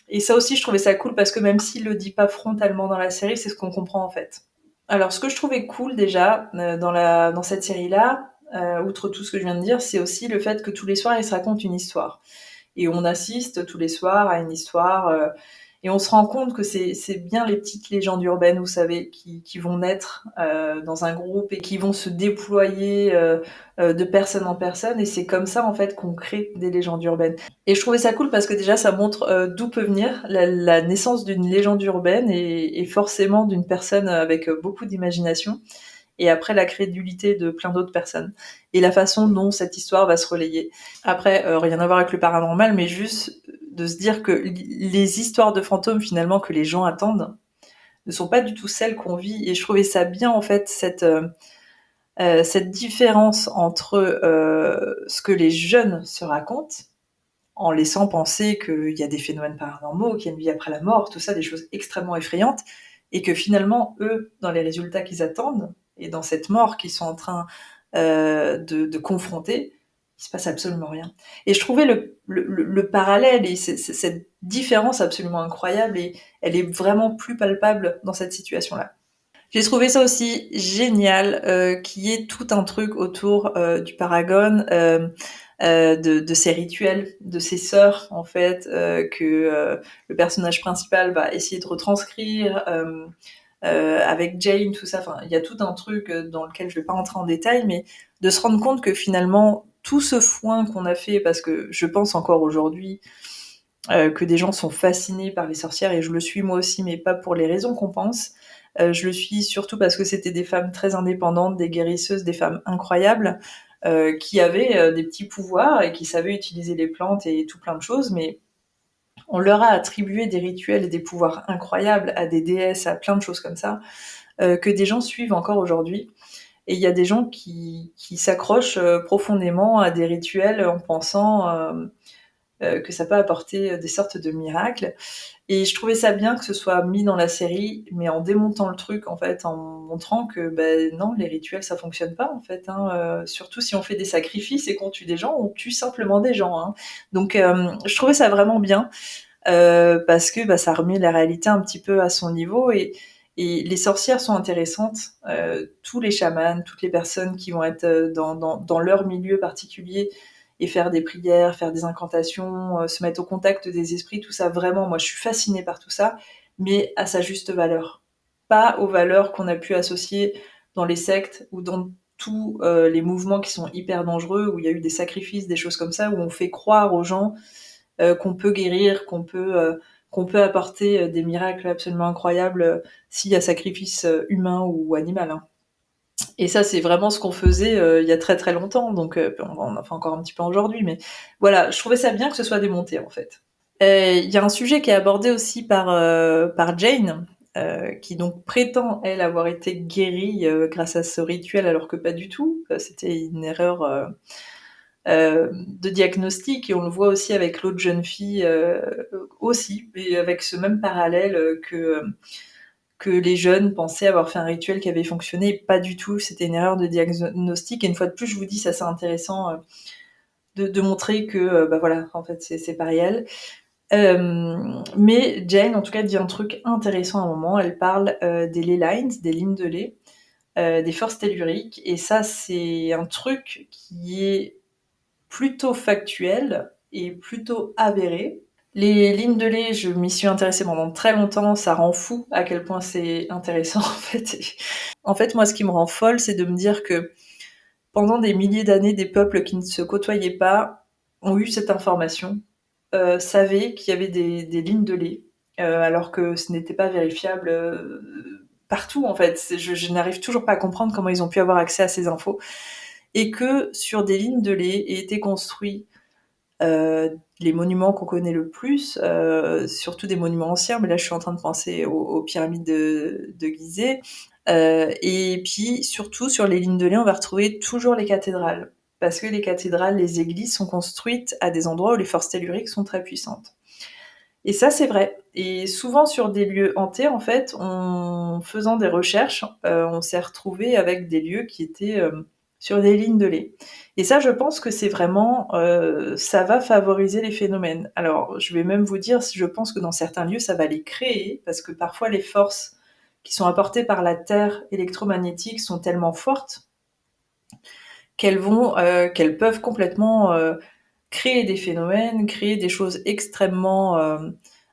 et ça aussi, je trouvais ça cool parce que même s'il le dit pas frontalement dans la série, c'est ce qu'on comprend en fait. Alors, ce que je trouvais cool déjà dans cette série-là, outre tout ce que je viens de dire, c'est aussi le fait que tous les soirs, il se raconte une histoire. Et on assiste tous les soirs à une histoire, et on se rend compte que c'est bien les petites légendes urbaines, vous savez, qui vont naître dans un groupe et qui vont se déployer de personne en personne, et c'est comme ça en fait qu'on crée des légendes urbaines. Et je trouvais ça cool parce que déjà ça montre d'où peut venir la naissance d'une légende urbaine, et forcément d'une personne avec beaucoup d'imagination, et après la crédulité de plein d'autres personnes, et la façon dont cette histoire va se relayer. Après, rien à voir avec le paranormal, mais juste de se dire que les histoires de fantômes finalement que les gens attendent ne sont pas du tout celles qu'on vit, et je trouvais ça bien en fait cette différence entre ce que les jeunes se racontent, en laissant penser qu'il y a des phénomènes paranormaux, qu'il y a une vie après la mort, tout ça, des choses extrêmement effrayantes, et que finalement, eux, dans les résultats qu'ils attendent, et dans cette mort qu'ils sont en train de confronter, il se passe absolument rien. Et je trouvais le parallèle et cette différence absolument incroyable, et elle est vraiment plus palpable dans cette situation-là. J'ai trouvé ça aussi génial, qu'il y ait tout un truc autour du Paragon, de ces rituels, de ces sœurs en fait, que le personnage principal va essayer de retranscrire avec Jane, tout ça. Enfin, il y a tout un truc dans lequel je vais pas rentrer en détail, mais de se rendre compte que finalement tout ce foin qu'on a fait, parce que je pense encore aujourd'hui que des gens sont fascinés par les sorcières, et je le suis moi aussi, mais pas pour les raisons qu'on pense. Je le suis surtout parce que c'était des femmes très indépendantes, des guérisseuses, des femmes incroyables, qui avaient des petits pouvoirs et qui savaient utiliser les plantes et tout plein de choses, mais on leur a attribué des rituels et des pouvoirs incroyables à des déesses, à plein de choses comme ça, que des gens suivent encore aujourd'hui. Et il y a des gens qui s'accrochent profondément à des rituels en pensant que ça peut apporter des sortes de miracles. Et je trouvais ça bien que ce soit mis dans la série, mais en démontant le truc, en fait, en montrant que non, les rituels, ça fonctionne pas, en fait. Surtout si on fait des sacrifices et qu'on tue des gens, on tue simplement des gens. Hein. Donc, je trouvais ça vraiment bien, parce que ça remet la réalité un petit peu à son niveau. Et les sorcières sont intéressantes, tous les chamans, toutes les personnes qui vont être dans leur milieu particulier, et faire des prières, faire des incantations, se mettre au contact des esprits, tout ça, vraiment, moi je suis fascinée par tout ça, mais à sa juste valeur. Pas aux valeurs qu'on a pu associer dans les sectes ou dans tous les mouvements qui sont hyper dangereux, où il y a eu des sacrifices, des choses comme ça, où on fait croire aux gens qu'on peut guérir, qu'on peut apporter des miracles absolument incroyables s'il y a sacrifice humain ou animal. Hein. Et ça, c'est vraiment ce qu'on faisait il y a très très longtemps, donc on en fait encore un petit peu aujourd'hui, mais voilà, je trouvais ça bien que ce soit démonté en fait. Il y a un sujet qui est abordé aussi par Jane, qui donc prétend, elle, avoir été guérie grâce à ce rituel, alors que pas du tout, c'était une erreur de diagnostic, et on le voit aussi avec l'autre jeune fille aussi, et avec ce même parallèle que les jeunes pensaient avoir fait un rituel qui avait fonctionné, pas du tout, c'était une erreur de diagnostic, et une fois de plus, je vous dis, ça c'est intéressant de montrer que, voilà, en fait, c'est pas réel. Mais Jane, en tout cas, dit un truc intéressant à un moment, elle parle des ley lines, des lignes de lait, des forces telluriques, et ça, c'est un truc qui est plutôt factuel et plutôt avéré. Les lignes de lait, je m'y suis intéressée pendant très longtemps, ça rend fou à quel point c'est intéressant en fait. En fait, moi, ce qui me rend folle, c'est de me dire que pendant des milliers d'années, des peuples qui ne se côtoyaient pas ont eu cette information, savaient qu'il y avait des lignes de lait, alors que ce n'était pas vérifiable partout en fait. Je n'arrive toujours pas à comprendre comment ils ont pu avoir accès à ces infos. Et que sur des lignes de lait aient été construits les monuments qu'on connaît le plus, surtout des monuments anciens, mais là je suis en train de penser aux pyramides de Gizeh. Et puis surtout sur les lignes de lait, on va retrouver toujours les cathédrales. Parce que les cathédrales, les églises sont construites à des endroits où les forces telluriques sont très puissantes. Et ça, c'est vrai. Et souvent sur des lieux hantés, en fait, en faisant des recherches, on s'est retrouvé avec des lieux qui étaient sur des lignes de lait. Et ça, je pense que c'est vraiment, ça va favoriser les phénomènes. Alors, je vais même vous dire, je pense que dans certains lieux, ça va les créer, parce que parfois les forces qui sont apportées par la Terre électromagnétique sont tellement fortes qu'elles peuvent complètement créer des phénomènes, créer des choses extrêmement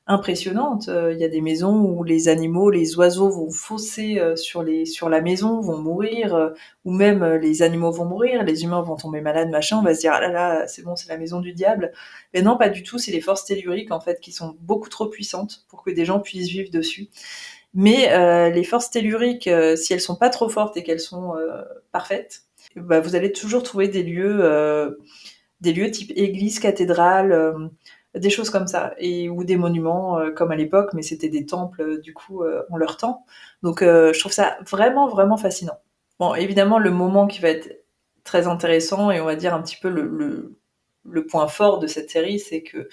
impressionnantes. Il y a des maisons où les animaux, les oiseaux vont fausser sur la maison, vont mourir, ou même les animaux vont mourir, les humains vont tomber malades, machin, on va se dire ah là là, c'est bon, c'est la maison du diable. Mais non, pas du tout, c'est les forces telluriques en fait qui sont beaucoup trop puissantes pour que des gens puissent vivre dessus. Mais les forces telluriques, si elles sont pas trop fortes et qu'elles sont parfaites, bah, vous allez toujours trouver des lieux type église, cathédrale, des choses comme ça, et ou des monuments comme à l'époque, mais c'était des temples du coup en leur temps. Donc je trouve ça vraiment vraiment fascinant. Bon, évidemment le moment qui va être très intéressant et on va dire un petit peu le point fort de cette série, c'est que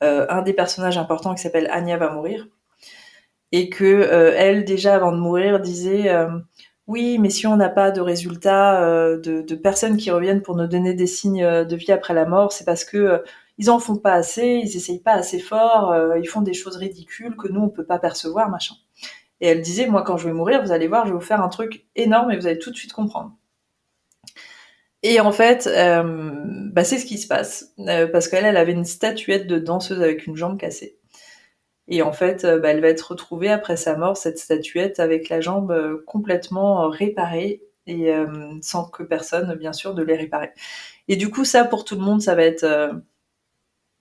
un des personnages importants qui s'appelle Anya va mourir et que elle déjà avant de mourir disait oui, mais si on n'a pas de résultats, de personnes qui reviennent pour nous donner des signes de vie après la mort, c'est parce que ils en font pas assez, ils essayent pas assez fort, ils font des choses ridicules que nous on peut pas percevoir, machin. Et elle disait, moi quand je vais mourir, vous allez voir, je vais vous faire un truc énorme et vous allez tout de suite comprendre. Et en fait, bah, c'est ce qui se passe, parce qu'elle avait une statuette de danseuse avec une jambe cassée. Et en fait, bah, elle va être retrouvée après sa mort, cette statuette, avec la jambe complètement réparée et sans que personne, bien sûr, ne l'ait réparée. Et du coup, ça, pour tout le monde, ça va être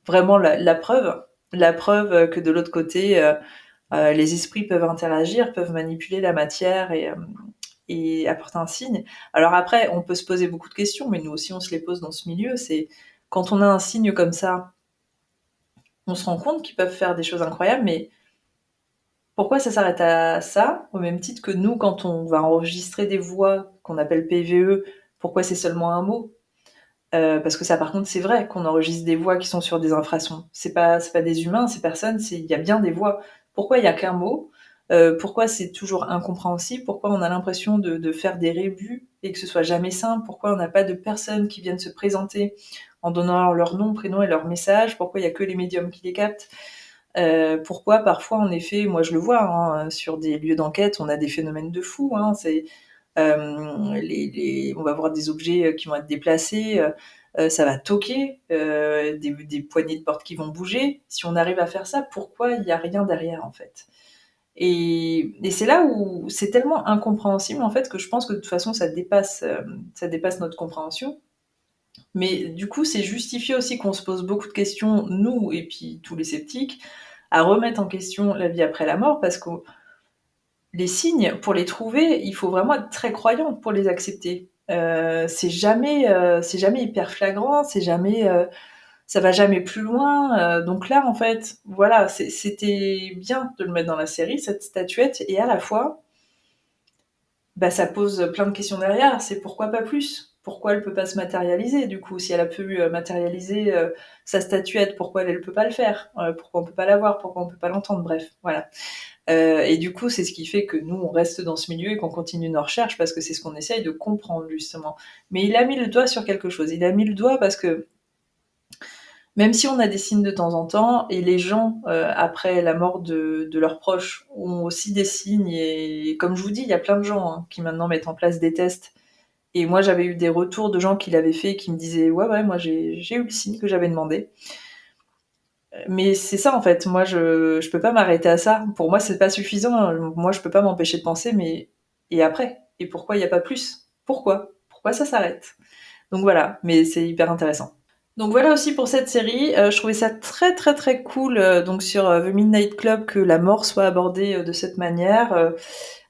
vraiment la preuve que de l'autre côté, les esprits peuvent interagir, peuvent manipuler la matière et apporter un signe. Alors après, on peut se poser beaucoup de questions, mais nous aussi, on se les pose dans ce milieu. C'est quand on a un signe comme ça, on se rend compte qu'ils peuvent faire des choses incroyables, mais pourquoi ça s'arrête à ça, au même titre que nous, quand on va enregistrer des voix qu'on appelle PVE, pourquoi c'est seulement un mot? Parce que ça, par contre, c'est vrai qu'on enregistre des voix qui sont sur des infrasons. C'est pas des humains, ces personnes, il y a bien des voix. Pourquoi il y a qu'un mot? Pourquoi c'est toujours incompréhensible? Pourquoi on a l'impression de faire des rébus et que ce soit jamais simple? Pourquoi on n'a pas de personnes qui viennent se présenter en donnant leur nom, prénom et leur message? Pourquoi il y a que les médiums qui les captent? Pourquoi parfois, en effet, moi je le vois hein, sur des lieux d'enquête, on a des phénomènes de fou. Hein, on va voir des objets qui vont être déplacés, ça va toquer, des poignées de porte qui vont bouger. Si on arrive à faire ça, pourquoi il n'y a rien derrière en fait? Et c'est là où c'est tellement incompréhensible en fait que je pense que de toute façon ça dépasse notre compréhension. Mais du coup, c'est justifié aussi qu'on se pose beaucoup de questions, nous et puis tous les sceptiques, à remettre en question la vie après la mort, parce que les signes, pour les trouver, il faut vraiment être très croyant pour les accepter. C'est jamais hyper flagrant, ça va jamais plus loin. Donc là, en fait, voilà, c'était bien de le mettre dans la série, cette statuette, et à la fois, bah, ça pose plein de questions derrière. C'est pourquoi pas plus? Pourquoi elle peut pas se matérialiser du coup? Si elle a pu matérialiser sa statuette, pourquoi elle peut pas le faire? Pourquoi on peut pas la voir? Pourquoi on peut pas l'entendre? Bref, voilà. Et du coup, c'est ce qui fait que nous, on reste dans ce milieu et qu'on continue nos recherches parce que c'est ce qu'on essaye de comprendre justement. Mais il a mis le doigt sur quelque chose. Il a mis le doigt parce que même si on a des signes de temps en temps, et les gens, après la mort de leurs proches, ont aussi des signes, et comme je vous dis, il y a plein de gens hein, qui maintenant mettent en place des tests. Et moi, j'avais eu des retours de gens qui l'avaient fait et qui me disaient ouais, moi j'ai eu le signe que j'avais demandé. Mais c'est ça en fait, moi je peux pas m'arrêter à ça. Pour moi, c'est pas suffisant. Moi, je peux pas m'empêcher de penser, mais et après? Et pourquoi il n'y a pas plus? Pourquoi ça s'arrête? Donc voilà, mais c'est hyper intéressant. Donc voilà aussi pour cette série. Je trouvais ça très très très cool donc sur The Midnight Club que la mort soit abordée de cette manière,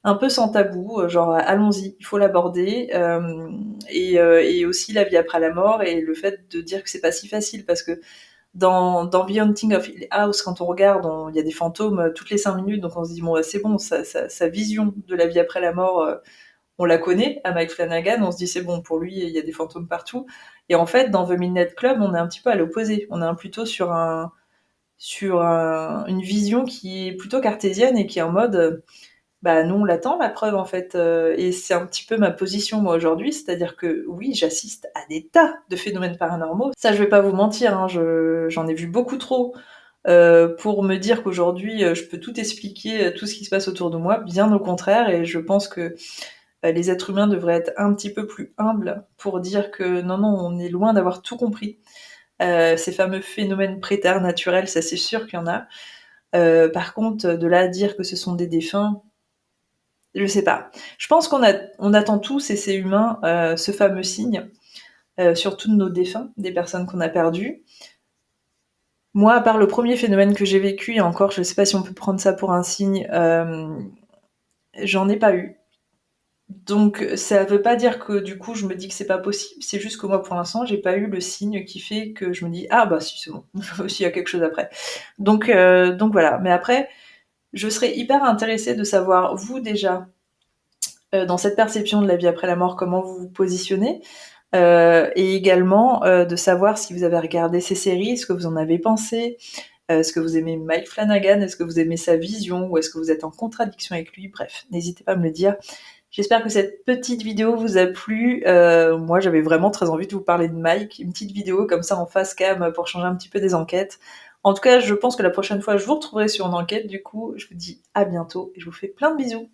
un peu sans tabou, genre allons-y, il faut l'aborder. Et aussi la vie après la mort et le fait de dire que c'est pas si facile parce que dans The Haunting of Hill House, quand on regarde, il y a des fantômes toutes les 5 minutes, donc on se dit bon, c'est bon, sa vision de la vie après la mort, on la connaît à Mike Flanagan, on se dit c'est bon, pour lui, il y a des fantômes partout. Et en fait, dans The Midnight Club, on est un petit peu à l'opposé. On est plutôt une vision qui est plutôt cartésienne et qui est en mode, bah nous on l'attend la preuve en fait. Et c'est un petit peu ma position moi aujourd'hui, c'est-à-dire que oui, j'assiste à des tas de phénomènes paranormaux. Ça, je vais pas vous mentir, hein, j'en ai vu beaucoup trop. Pour me dire qu'aujourd'hui je peux tout expliquer, tout ce qui se passe autour de moi, bien au contraire, et je pense que les êtres humains devraient être un petit peu plus humbles pour dire que non, non, on est loin d'avoir tout compris. Ces fameux phénomènes préternaturels, ça c'est sûr qu'il y en a. Par contre, de là à dire que ce sont des défunts, je sais pas. Je pense on attend tous, et c'est humain, ce fameux signe, surtout de nos défunts, des personnes qu'on a perdues. Moi, à part le premier phénomène que j'ai vécu, et encore, je sais pas si on peut prendre ça pour un signe, j'en ai pas eu. Donc ça veut pas dire que du coup je me dis que c'est pas possible, c'est juste que moi pour l'instant j'ai pas eu le signe qui fait que je me dis ah bah si c'est bon, s'il y a quelque chose après. Donc voilà. Mais après, je serais hyper intéressée de savoir vous déjà dans cette perception de la vie après la mort comment vous vous positionnez. Et également de savoir si vous avez regardé ces séries, ce que vous en avez pensé, est-ce que vous aimez Mike Flanagan, est-ce que vous aimez sa vision ou est-ce que vous êtes en contradiction avec lui. Bref, n'hésitez pas à me le dire. J'espère que cette petite vidéo vous a plu. Moi, j'avais vraiment très envie de vous parler de Mike. Une petite vidéo comme ça en face cam pour changer un petit peu des enquêtes. En tout cas, je pense que la prochaine fois, je vous retrouverai sur une enquête. Du coup, je vous dis à bientôt et je vous fais plein de bisous.